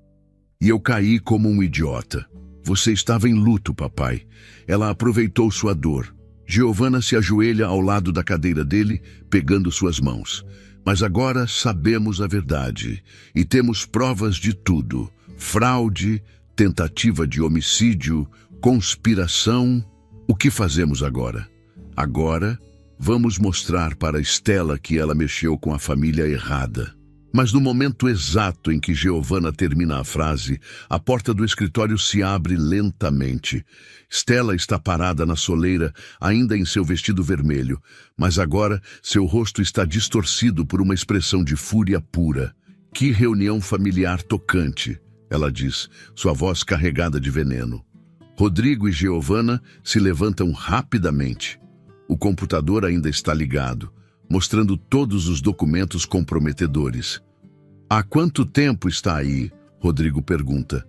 E eu caí como um idiota. Você estava em luto, papai. Ela aproveitou sua dor. Giovanna se ajoelha ao lado da cadeira dele, pegando suas mãos. Mas agora sabemos a verdade e temos provas de tudo. Fraude, tentativa de homicídio, conspiração. O que fazemos agora? Agora, vamos mostrar para Stella que ela mexeu com a família errada. Mas no momento exato em que Giovanna termina a frase, a porta do escritório se abre lentamente. Stella está parada na soleira, ainda em seu vestido vermelho, mas agora seu rosto está distorcido por uma expressão de fúria pura. Que reunião familiar tocante, ela diz, sua voz carregada de veneno. Rodrigo e Giovanna se levantam rapidamente. O computador ainda está ligado, mostrando todos os documentos comprometedores. Há quanto tempo está aí? Rodrigo pergunta.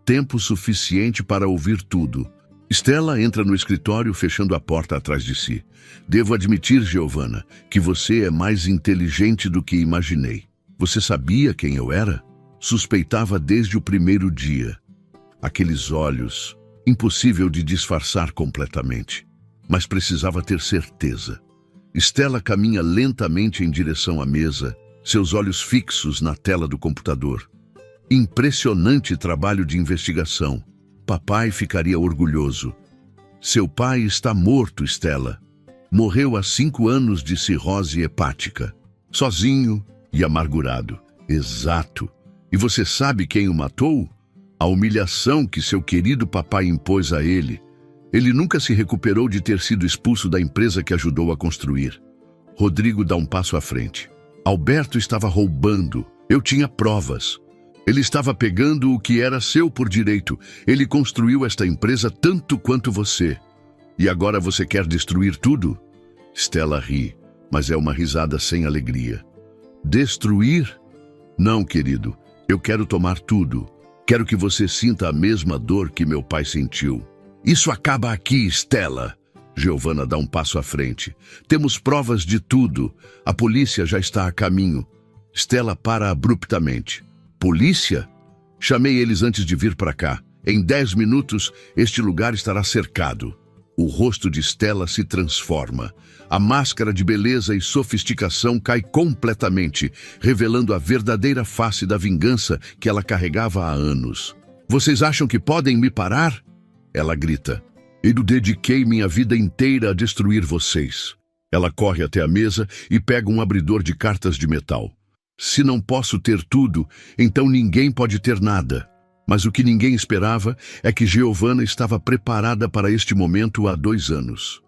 Tempo suficiente para ouvir tudo. Stella entra no escritório, fechando a porta atrás de si. Devo admitir, Giovanna, que você é mais inteligente do que imaginei. Você sabia quem eu era? Suspeitava desde o primeiro dia. Aqueles olhos, impossível de disfarçar completamente. Mas precisava ter certeza. Stella caminha lentamente em direção à mesa, seus olhos fixos na tela do computador. Impressionante trabalho de investigação. Papai ficaria orgulhoso. Seu pai está morto, Stella. Morreu há 5 anos de cirrose hepática. Sozinho e amargurado. Exato. E você sabe quem o matou? A humilhação que seu querido papai impôs a ele. Ele nunca se recuperou de ter sido expulso da empresa que ajudou a construir. Rodrigo dá um passo à frente. Alberto estava roubando. Eu tinha provas. Ele estava pegando o que era seu por direito. Ele construiu esta empresa tanto quanto você. E agora você quer destruir tudo? Stella ri, mas é uma risada sem alegria. Destruir? Não, querido. Eu quero tomar tudo. Quero que você sinta a mesma dor que meu pai sentiu. Isso acaba aqui, Stella. Giovanna dá um passo à frente. Temos provas de tudo. A polícia já está a caminho. Stella para abruptamente. Polícia? Chamei eles antes de vir para cá. Em 10 minutos, este lugar estará cercado. O rosto de Stella se transforma. A máscara de beleza e sofisticação cai completamente, revelando a verdadeira face da vingança que ela carregava há anos. Vocês acham que podem me parar? Ela grita. Eu dediquei minha vida inteira a destruir vocês. Ela corre até a mesa e pega um abridor de cartas de metal. Se não posso ter tudo, então ninguém pode ter nada. Mas o que ninguém esperava é que Giovanna estava preparada para este momento há 2 anos.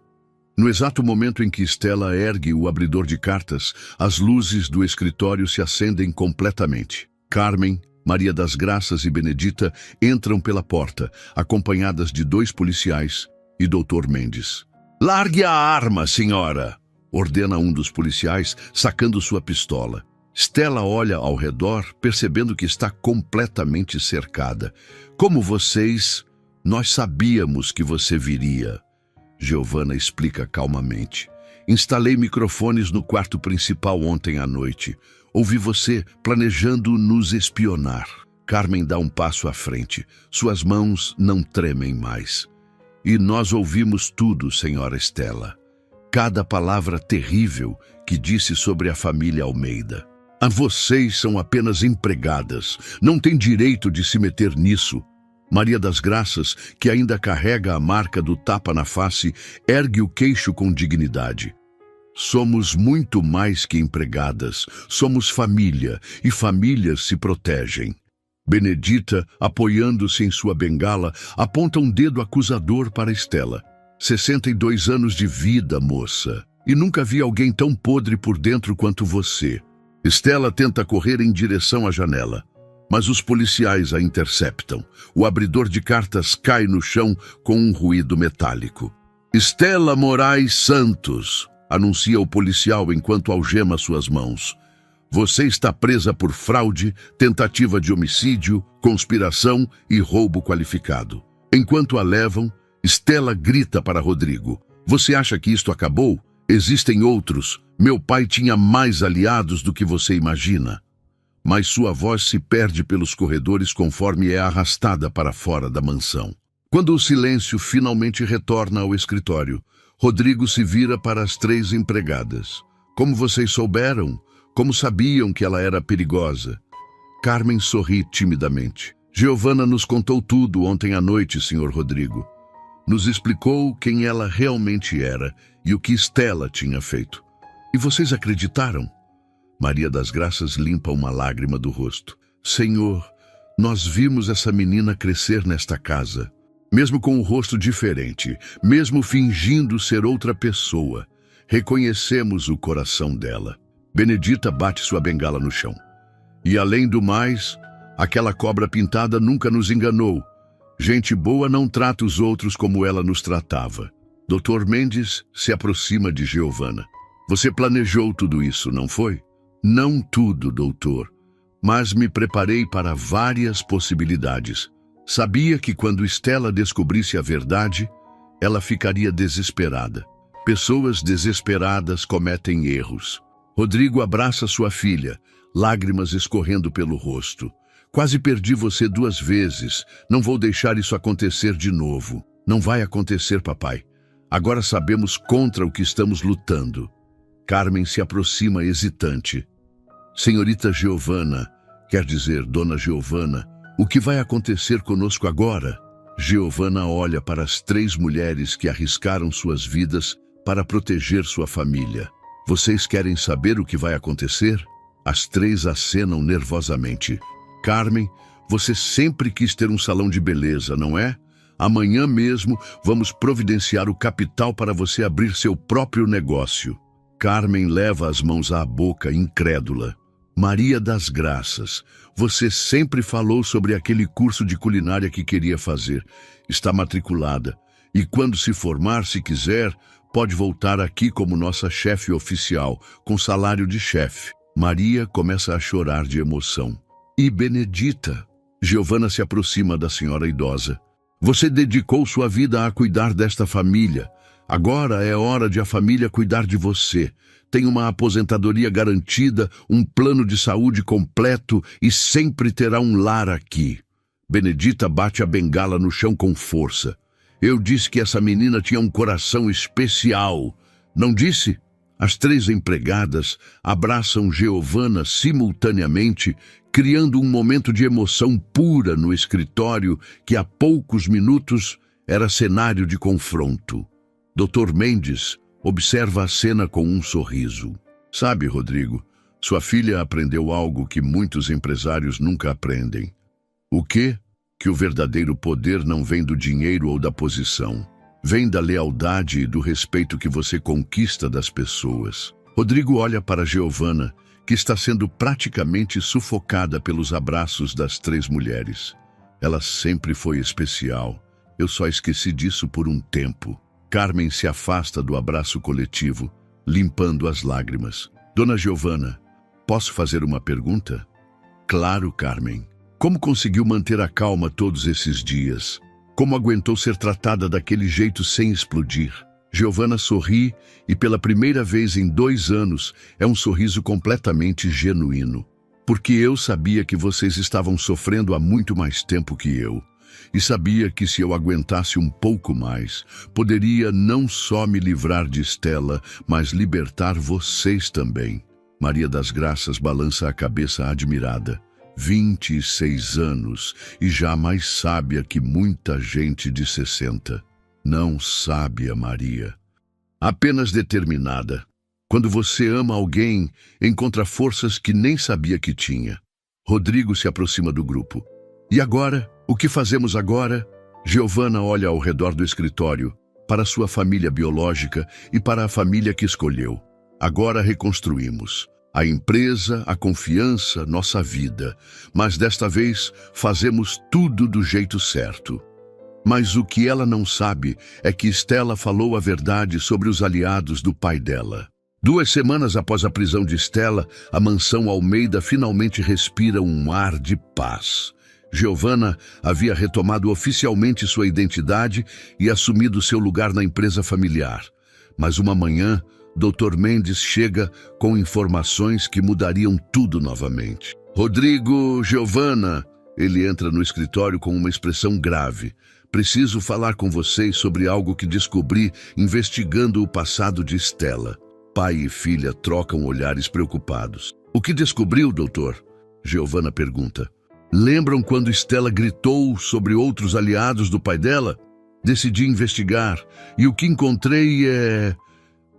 No exato momento em que Stella ergue o abridor de cartas, as luzes do escritório se acendem completamente. Carmen, Maria das Graças e Benedita entram pela porta, acompanhadas de 2 policiais e Dr. Mendes. "Largue a arma, senhora!" ordena um dos policiais, sacando sua pistola. Stella olha ao redor, percebendo que está completamente cercada. "Como vocês, nós sabíamos que você viria." Giovanna explica calmamente. "Instalei microfones no quarto principal ontem à noite. Ouvi você planejando nos espionar." Carmen dá um passo à frente. Suas mãos não tremem mais. "E nós ouvimos tudo, senhora Stella. Cada palavra terrível que disse sobre a família Almeida. Vocês são apenas empregadas. Não têm direito de se meter nisso." Maria das Graças, que ainda carrega a marca do tapa na face, ergue o queixo com dignidade. "Somos muito mais que empregadas. Somos família, e famílias se protegem." Benedita, apoiando-se em sua bengala, aponta um dedo acusador para Stella. 62 anos de vida, moça. E nunca vi alguém tão podre por dentro quanto você." Stella tenta correr em direção à janela, mas os policiais a interceptam. O abridor de cartas cai no chão com um ruído metálico. "Stella Moraes Santos", anuncia o policial enquanto algema suas mãos. "Você está presa por fraude, tentativa de homicídio, conspiração e roubo qualificado." Enquanto a levam, Stella grita para Rodrigo. "Você acha que isto acabou? Existem outros. Meu pai tinha mais aliados do que você imagina." Mas sua voz se perde pelos corredores conforme é arrastada para fora da mansão. Quando o silêncio finalmente retorna ao escritório, Rodrigo se vira para as 3 empregadas. "Como vocês souberam? Como sabiam que ela era perigosa?" Carmen sorri timidamente. "Giovanna nos contou tudo ontem à noite, Sr. Rodrigo. Nos explicou quem ela realmente era e o que Stella tinha feito. E vocês acreditaram?" Maria das Graças limpa uma lágrima do rosto. "Senhor, nós vimos essa menina crescer nesta casa. Mesmo com o rosto diferente, mesmo fingindo ser outra pessoa, reconhecemos o coração dela." Benedita bate sua bengala no chão. "E além do mais, aquela cobra pintada nunca nos enganou. Gente boa não trata os outros como ela nos tratava." Dr. Mendes se aproxima de Giovanna. "Você planejou tudo isso, não foi?" "Não tudo, doutor, mas me preparei para várias possibilidades. Sabia que quando Stella descobrisse a verdade, ela ficaria desesperada. Pessoas desesperadas cometem erros." Rodrigo abraça sua filha, lágrimas escorrendo pelo rosto. "Quase perdi você 2 vezes. Não vou deixar isso acontecer de novo." "Não vai acontecer, papai. Agora sabemos contra o que estamos lutando." Carmen se aproxima hesitante. "Senhorita Giovanna, quer dizer, Dona Giovanna, o que vai acontecer conosco agora?" Giovanna olha para as 3 mulheres que arriscaram suas vidas para proteger sua família. "Vocês querem saber o que vai acontecer?" As 3 acenam nervosamente. "Carmen, você sempre quis ter um salão de beleza, não é? Amanhã mesmo vamos providenciar o capital para você abrir seu próprio negócio." Carmen leva as mãos à boca, incrédula. "Maria das Graças, você sempre falou sobre aquele curso de culinária que queria fazer. Está matriculada. E quando se formar, se quiser, pode voltar aqui como nossa chefe oficial, com salário de chefe." Maria começa a chorar de emoção. "E Benedita?" Giovanna se aproxima da senhora idosa. "Você dedicou sua vida a cuidar desta família. Agora é hora de a família cuidar de você. tem uma aposentadoria garantida, um plano de saúde completo e sempre terá um lar aqui. Benedita bate a bengala no chão com força. Eu disse que essa menina tinha um coração especial. Não disse? As 3 empregadas abraçam Giovanna simultaneamente, criando um momento de emoção pura no escritório que há poucos minutos era cenário de confronto. Dr. Mendes observa a cena com um sorriso. Sabe, Rodrigo, sua filha aprendeu algo que muitos empresários nunca aprendem. O quê? Que o verdadeiro poder não vem do dinheiro ou da posição. Vem da lealdade e do respeito que você conquista das pessoas. Rodrigo olha para Giovanna, que está sendo praticamente sufocada pelos abraços das 3 mulheres. Ela sempre foi especial. Eu só esqueci disso por um tempo. Carmen se afasta do abraço coletivo, limpando as lágrimas. Dona Giovanna, posso fazer uma pergunta? Claro, Carmen. Como conseguiu manter a calma todos esses dias? Como aguentou ser tratada daquele jeito sem explodir? Giovanna sorri e pela primeira vez em 2 anos é um sorriso completamente genuíno. Porque eu sabia que vocês estavam sofrendo há muito mais tempo que eu. E sabia que se eu aguentasse um pouco mais, poderia não só me livrar de Stella, mas libertar vocês também. Maria das Graças balança a cabeça admirada. 26 anos e já mais sábia que muita gente de 60. Não sábia, Maria. Apenas determinada. Quando você ama alguém, encontra forças que nem sabia que tinha. Rodrigo se aproxima do grupo. E agora? O que fazemos agora? Giovanna olha ao redor do escritório, para sua família biológica e para a família que escolheu. Agora reconstruímos. A empresa, a confiança, nossa vida. Mas desta vez fazemos tudo do jeito certo. Mas o que ela não sabe é que Stella falou a verdade sobre os aliados do pai dela. 2 semanas após a prisão de Stella, a mansão Almeida finalmente respira um ar de paz. Giovanna havia retomado oficialmente sua identidade e assumido seu lugar na empresa familiar. Mas uma manhã, Dr. Mendes chega com informações que mudariam tudo novamente. Rodrigo, Giovanna, ele entra no escritório com uma expressão grave. Preciso falar com vocês sobre algo que descobri investigando o passado de Stella. Pai e filha trocam olhares preocupados. O que descobriu, doutor? Giovanna pergunta. Lembram quando Stella gritou sobre outros aliados do pai dela? Decidi investigar e o que encontrei é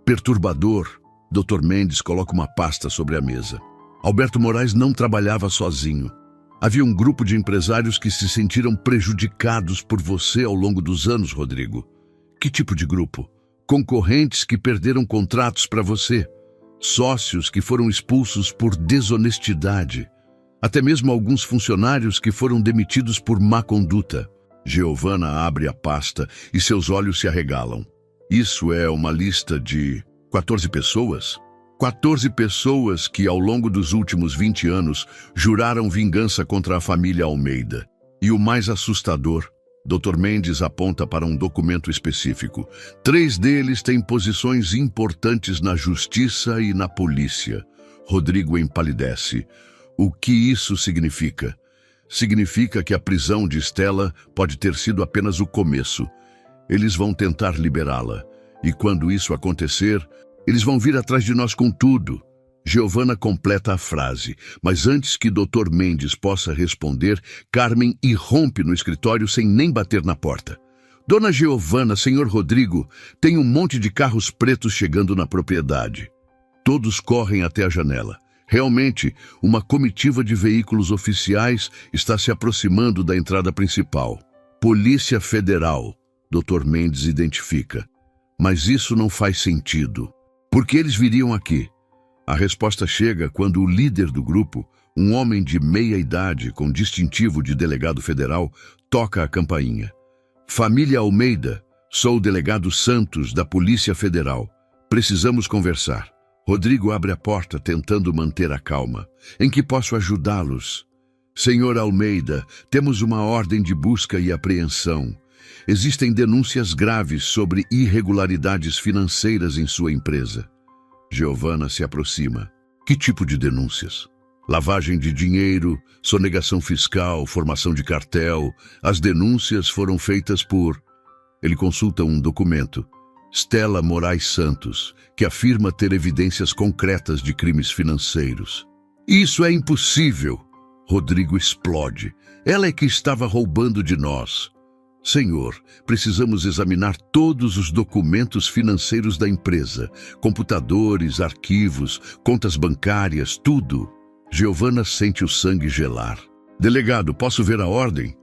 perturbador. Dr. Mendes coloca uma pasta sobre a mesa. Alberto Moraes não trabalhava sozinho. Havia um grupo de empresários que se sentiram prejudicados por você ao longo dos anos, Rodrigo. Que tipo de grupo? Concorrentes que perderam contratos para você. Sócios que foram expulsos por desonestidade. Até mesmo alguns funcionários que foram demitidos por má conduta. Giovanna abre a pasta e seus olhos se arregalam. Isso é uma lista de 14 pessoas? 14 pessoas que, ao longo dos últimos 20 anos, juraram vingança contra a família Almeida. E o mais assustador, Dr. Mendes aponta para um documento específico. 3 deles têm posições importantes na justiça e na polícia. Rodrigo empalidece. O que isso significa? Significa que a prisão de Stella pode ter sido apenas o começo. Eles vão tentar liberá-la. E quando isso acontecer, eles vão vir atrás de nós com tudo. Giovanna completa a frase, mas antes que Dr. Mendes possa responder, Carmen irrompe no escritório sem nem bater na porta. Dona Giovanna, senhor Rodrigo, tem um monte de carros pretos chegando na propriedade. Todos correm até a janela. Realmente, uma comitiva de veículos oficiais está se aproximando da entrada principal. Polícia Federal, Dr. Mendes identifica. Mas isso não faz sentido. Por que eles viriam aqui? A resposta chega quando o líder do grupo, um homem de meia idade com distintivo de delegado federal, toca a campainha. Família Almeida, sou o delegado Santos da Polícia Federal. Precisamos conversar. Rodrigo abre a porta tentando manter a calma. Em que posso ajudá-los? Senhor Almeida, temos uma ordem de busca e apreensão. Existem denúncias graves sobre irregularidades financeiras em sua empresa. Giovanna se aproxima. Que tipo de denúncias? Lavagem de dinheiro, sonegação fiscal, formação de cartel. As denúncias foram feitas por... Ele consulta um documento. Stella Moraes Santos, que afirma ter evidências concretas de crimes financeiros. Isso é impossível! Rodrigo explode. Ela é que estava roubando de nós. Senhor, precisamos examinar todos os documentos financeiros da empresa. Computadores, arquivos, contas bancárias, tudo. Giovanna sente o sangue gelar. Delegado, posso ver a ordem?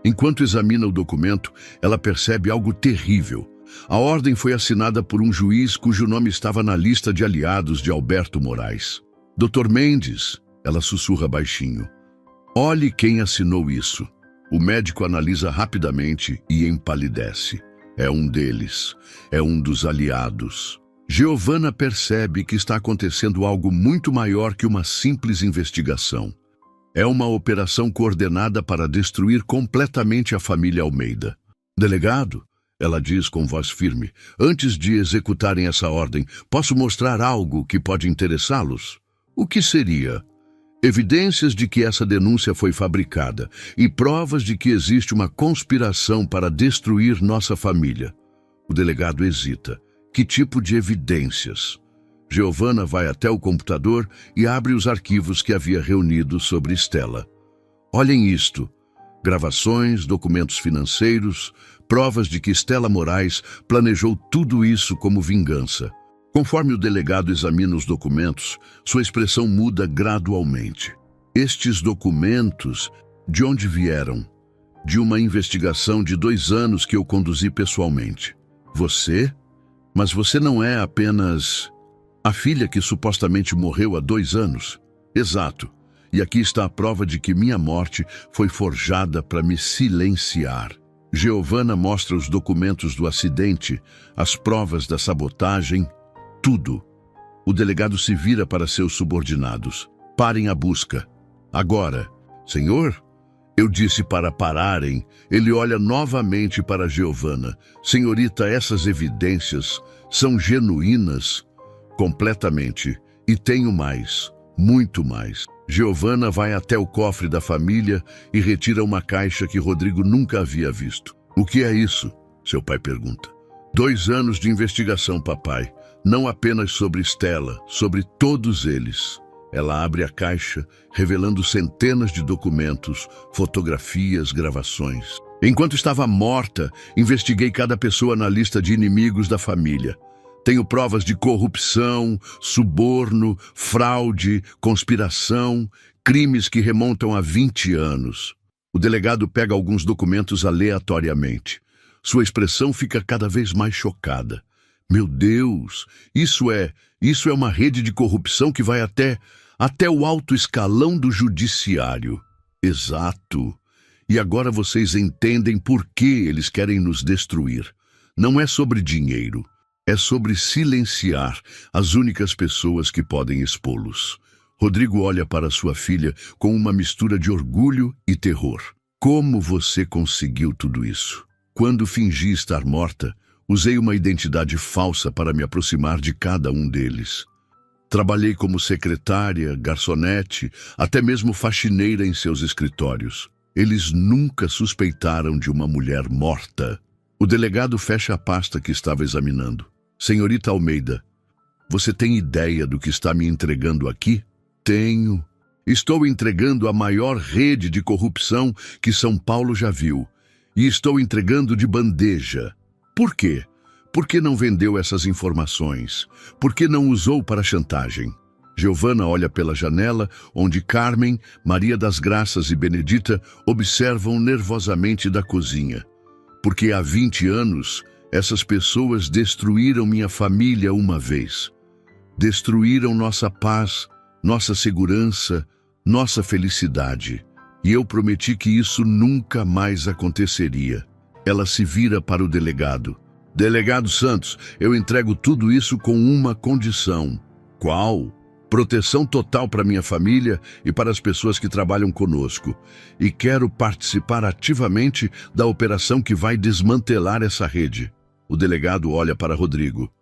Enquanto examina o documento, ela percebe algo terrível. A ordem foi assinada por um juiz cujo nome estava na lista de aliados de Alberto Moraes. Dr. Mendes, ela sussurra baixinho. Olhe quem assinou isso. O médico analisa rapidamente e empalidece. É um deles. É um dos aliados. Giovanna percebe que está acontecendo algo muito maior que uma simples investigação. É uma operação coordenada para destruir completamente a família Almeida. Delegado, ela diz com voz firme, antes de executarem essa ordem, posso mostrar algo que pode interessá-los? O que seria? Evidências de que essa denúncia foi fabricada e provas de que existe uma conspiração para destruir nossa família. O delegado hesita. Que tipo de evidências? Giovanna vai até o computador e abre os arquivos que havia reunido sobre Stella. Olhem isto. Gravações, documentos financeiros, provas de que Stella Moraes planejou tudo isso como vingança. Conforme o delegado examina os documentos, sua expressão muda gradualmente. Estes documentos, de onde vieram? De uma investigação de 2 anos que eu conduzi pessoalmente. Você? Mas você não é apenas a filha que supostamente morreu há 2 anos? Exato. E aqui está a prova de que minha morte foi forjada para me silenciar. Giovanna mostra os documentos do acidente, as provas da sabotagem, tudo. O delegado se vira para seus subordinados. Parem a busca. Agora. Senhor? Eu disse para pararem. Ele olha novamente para Giovanna. Senhorita, essas evidências são genuínas? Completamente. E tenho mais. Muito mais. Giovanna vai até o cofre da família e retira uma caixa que Rodrigo nunca havia visto. O que é isso? Seu pai pergunta. 2 anos de investigação, papai. Não apenas sobre Stella, sobre todos eles. Ela abre a caixa, revelando centenas de documentos, fotografias, gravações. Enquanto estava morta, investiguei cada pessoa na lista de inimigos da família. Tenho provas de corrupção, suborno, fraude, conspiração, crimes que remontam a 20 anos. O delegado pega alguns documentos aleatoriamente. Sua expressão fica cada vez mais chocada. Meu Deus, isso é uma rede de corrupção que vai até o alto escalão do judiciário. Exato. E agora vocês entendem por que eles querem nos destruir. Não é sobre dinheiro. É sobre silenciar as únicas pessoas que podem expô-los. Rodrigo olha para sua filha com uma mistura de orgulho e terror. Como você conseguiu tudo isso? Quando fingi estar morta, usei uma identidade falsa para me aproximar de cada um deles. Trabalhei como secretária, garçonete, até mesmo faxineira em seus escritórios. Eles nunca suspeitaram de uma mulher morta. O delegado fecha a pasta que estava examinando. Senhorita Almeida, você tem ideia do que está me entregando aqui? Tenho. Estou entregando a maior rede de corrupção que São Paulo já viu. E estou entregando de bandeja. Por quê? Por que não vendeu essas informações? Por que não usou para chantagem? Giovanna olha pela janela, onde Carmen, Maria das Graças e Benedita observam nervosamente da cozinha. Porque há 20 anos, essas pessoas destruíram minha família uma vez. Destruíram nossa paz, nossa segurança, nossa felicidade. E eu prometi que isso nunca mais aconteceria. Ela se vira para o delegado. Delegado Santos, eu entrego tudo isso com uma condição. Qual? Proteção total para minha família e para as pessoas que trabalham conosco. E quero participar ativamente da operação que vai desmantelar essa rede. O delegado olha para Rodrigo.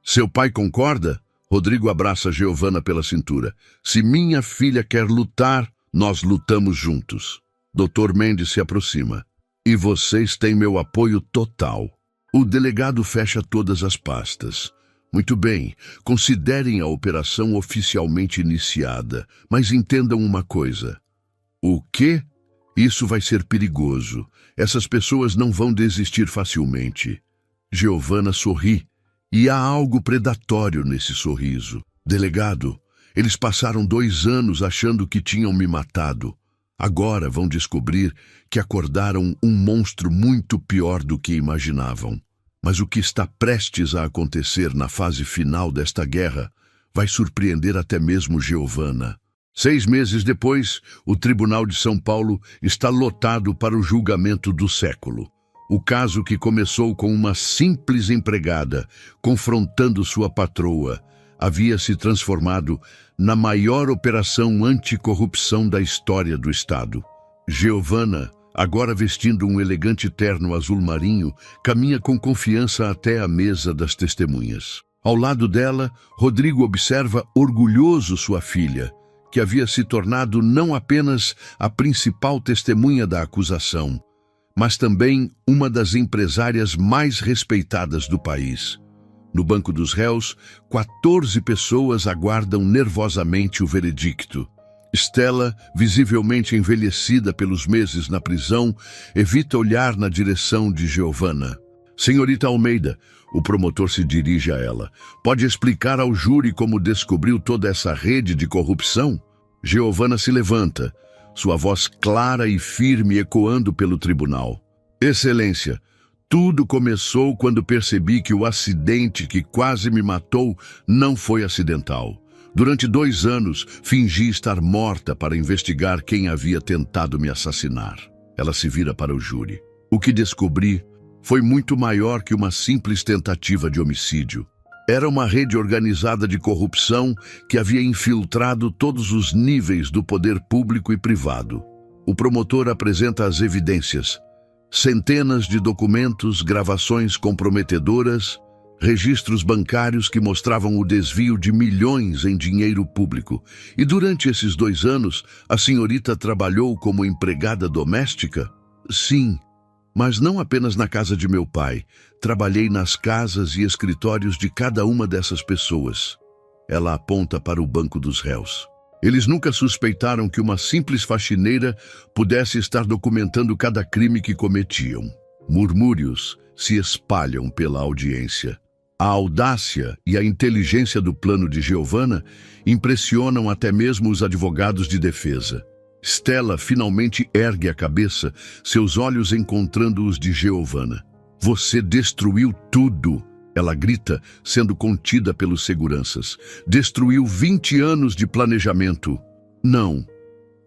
Seu pai concorda? Rodrigo abraça Giovana pela cintura. Se minha filha quer lutar, nós lutamos juntos. Dr. Mendes se aproxima. E vocês têm meu apoio total. O delegado fecha todas as pastas. Muito bem, considerem a operação oficialmente iniciada, mas entendam uma coisa. O quê? Isso vai ser perigoso. Essas pessoas não vão desistir facilmente. Giovana sorri, e há algo predatório nesse sorriso. Delegado, eles passaram 2 anos achando que tinham me matado. Agora vão descobrir que acordaram um monstro muito pior do que imaginavam. Mas o que está prestes a acontecer na fase final desta guerra vai surpreender até mesmo Giovana. 6 meses depois, o Tribunal de São Paulo está lotado para o julgamento do século. O caso que começou com uma simples empregada confrontando sua patroa havia se transformado na maior operação anticorrupção da história do Estado. Giovana, agora vestindo um elegante terno azul marinho, caminha com confiança até a mesa das testemunhas. Ao lado dela, Rodrigo observa orgulhoso sua filha, que havia se tornado não apenas a principal testemunha da acusação, mas também uma das empresárias mais respeitadas do país. No banco dos réus, 14 pessoas aguardam nervosamente o veredicto. Stella, visivelmente envelhecida pelos meses na prisão, evita olhar na direção de Giovana. Senhorita Almeida, o promotor se dirige a ela. Pode explicar ao júri como descobriu toda essa rede de corrupção? Giovana se levanta, sua voz clara e firme ecoando pelo tribunal. Excelência, tudo começou quando percebi que o acidente que quase me matou não foi acidental. Durante 2 anos, fingi estar morta para investigar quem havia tentado me assassinar. Ela se vira para o júri. O que descobri foi muito maior que uma simples tentativa de homicídio. Era uma rede organizada de corrupção que havia infiltrado todos os níveis do poder público e privado. O promotor apresenta as evidências. Centenas de documentos, gravações comprometedoras, registros bancários que mostravam o desvio de milhões em dinheiro público. E durante esses 2 anos, a senhorita trabalhou como empregada doméstica? Sim, mas não apenas na casa de meu pai. Trabalhei nas casas e escritórios de cada uma dessas pessoas. Ela aponta para o banco dos réus. Eles nunca suspeitaram que uma simples faxineira pudesse estar documentando cada crime que cometiam. Murmúrios se espalham pela audiência. A audácia e a inteligência do plano de Giovana impressionam até mesmo os advogados de defesa. Stella finalmente ergue a cabeça, seus olhos encontrando os de Giovana. Você destruiu tudo, ela grita, sendo contida pelos seguranças. Destruiu 20 anos de planejamento. Não,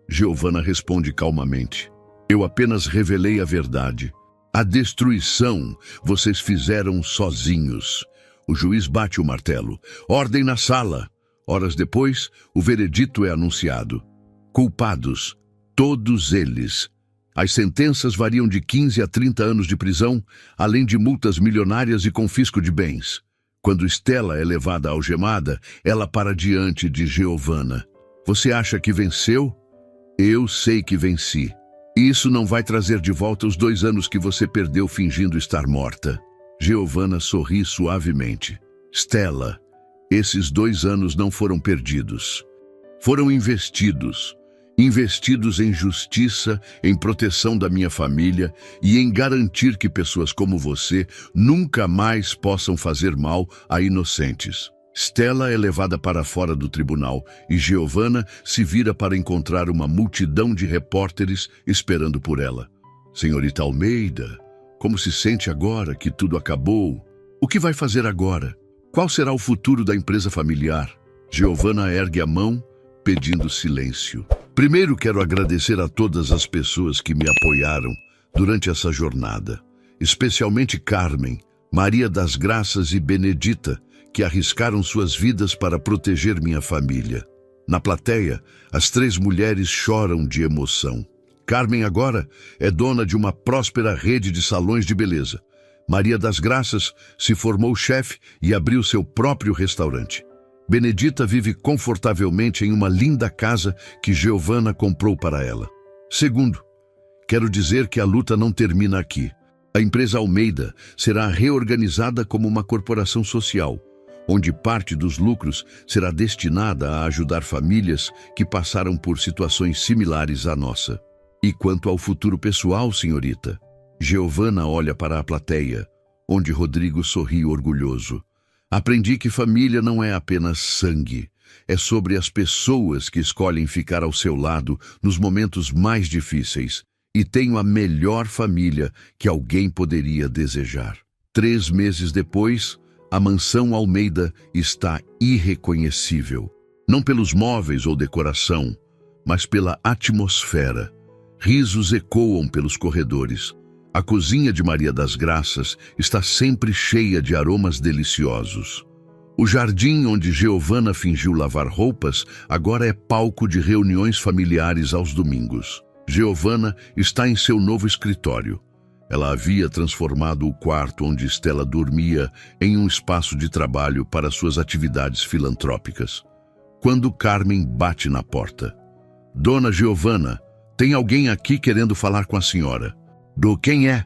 Giovana responde calmamente. Eu apenas revelei a verdade. A destruição vocês fizeram sozinhos. O juiz bate o martelo. Ordem na sala. Horas depois, o veredito é anunciado. Culpados, todos eles. As sentenças variam de 15 a 30 anos de prisão, além de multas milionárias e confisco de bens. Quando Stella é levada algemada, ela para diante de Giovana. Você acha que venceu? Eu sei que venci. Isso não vai trazer de volta os 2 anos que você perdeu fingindo estar morta. Giovana sorri suavemente. Stella, esses 2 anos não foram perdidos. Foram investidos. Investidos em justiça, em proteção da minha família e em garantir que pessoas como você nunca mais possam fazer mal a inocentes. Stella é levada para fora do tribunal e Giovana se vira para encontrar uma multidão de repórteres esperando por ela. Senhorita Almeida, como se sente agora que tudo acabou? O que vai fazer agora? Qual será o futuro da empresa familiar? Giovana ergue a mão, pedindo silêncio. Primeiro quero agradecer a todas as pessoas que me apoiaram durante essa jornada, especialmente Carmen, Maria das Graças e Benedita, que arriscaram suas vidas para proteger minha família. Na plateia, as 3 mulheres choram de emoção. Carmen agora é dona de uma próspera rede de salões de beleza. Maria das Graças se formou chefe e abriu seu próprio restaurante. Benedita vive confortavelmente em uma linda casa que Giovanna comprou para ela. Segundo, quero dizer que a luta não termina aqui. A empresa Almeida será reorganizada como uma corporação social, onde parte dos lucros será destinada a ajudar famílias que passaram por situações similares à nossa. E quanto ao futuro pessoal, senhorita? Giovanna olha para a plateia, onde Rodrigo sorri orgulhoso. Aprendi que família não é apenas sangue, é sobre as pessoas que escolhem ficar ao seu lado nos momentos mais difíceis. E tenho a melhor família que alguém poderia desejar. 3 meses depois, a mansão Almeida está irreconhecível. Não pelos móveis ou decoração, mas pela atmosfera. Risos ecoam pelos corredores. A cozinha de Maria das Graças está sempre cheia de aromas deliciosos. O jardim onde Giovanna fingiu lavar roupas agora é palco de reuniões familiares aos domingos. Giovanna está em seu novo escritório. Ela havia transformado o quarto onde Estela dormia em um espaço de trabalho para suas atividades filantrópicas. Quando Carmen bate na porta. Dona Giovanna, tem alguém aqui querendo falar com a senhora. Quem é?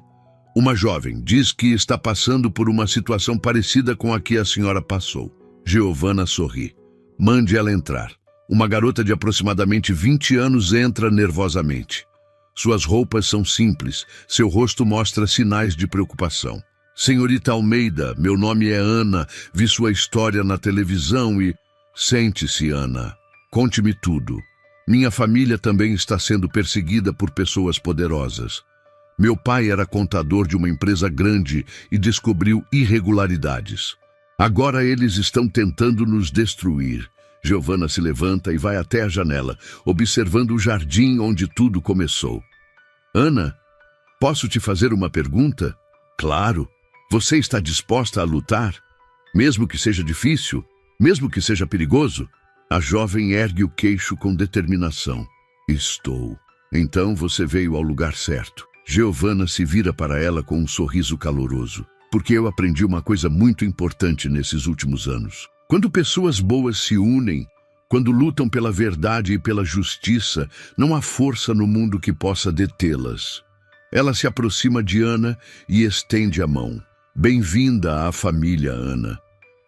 Uma jovem diz que está passando por uma situação parecida com a que a senhora passou. Giovanna sorri. Mande ela entrar. Uma garota de aproximadamente 20 anos entra nervosamente. Suas roupas são simples, seu rosto mostra sinais de preocupação. Senhorita Almeida, meu nome é Ana, vi sua história na televisão e... Sente-se, Ana. Conte-me tudo. Minha família também está sendo perseguida por pessoas poderosas. Meu pai era contador de uma empresa grande e descobriu irregularidades. Agora eles estão tentando nos destruir. Giovanna se levanta e vai até a janela, observando o jardim onde tudo começou. Ana, posso te fazer uma pergunta? Claro. Você está disposta a lutar? Mesmo que seja difícil? Mesmo que seja perigoso? A jovem ergue o queixo com determinação. Estou. Então você veio ao lugar certo. Giovanna se vira para ela com um sorriso caloroso. Porque eu aprendi uma coisa muito importante nesses últimos anos. Quando pessoas boas se unem, quando lutam pela verdade e pela justiça, não há força no mundo que possa detê-las. Ela se aproxima de Ana e estende a mão. Bem-vinda à família, Ana.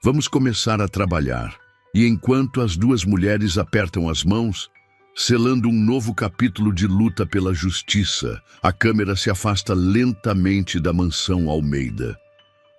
Vamos começar a trabalhar. E enquanto as duas mulheres apertam as mãos, selando um novo capítulo de luta pela justiça, a câmera se afasta lentamente da mansão Almeida.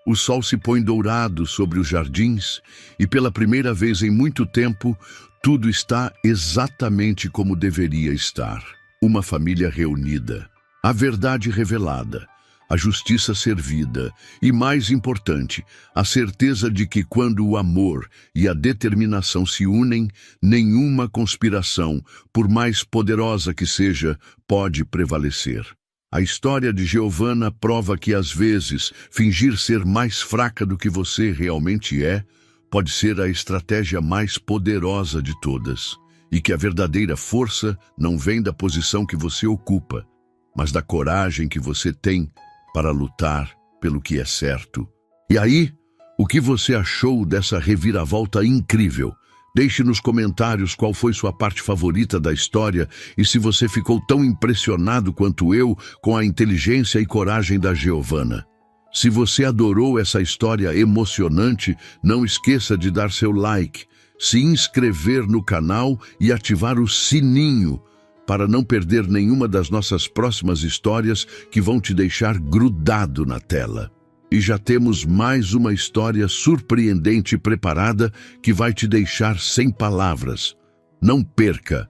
O sol se põe dourado sobre os jardins e, pela primeira vez em muito tempo, tudo está exatamente como deveria estar. Uma família reunida, a verdade revelada, a justiça servida e, mais importante, a certeza de que quando o amor e a determinação se unem, nenhuma conspiração, por mais poderosa que seja, pode prevalecer. A história de Giovanna prova que, às vezes, fingir ser mais fraca do que você realmente é, pode ser a estratégia mais poderosa de todas, e que a verdadeira força não vem da posição que você ocupa, mas da coragem que você tem para lutar pelo que é certo. E aí, o que você achou dessa reviravolta incrível? Deixe nos comentários qual foi sua parte favorita da história e se você ficou tão impressionado quanto eu com a inteligência e coragem da Giovanna. Se você adorou essa história emocionante, não esqueça de dar seu like, se inscrever no canal e ativar o sininho para não perder nenhuma das nossas próximas histórias que vão te deixar grudado na tela. E já temos mais uma história surpreendente preparada que vai te deixar sem palavras. Não perca!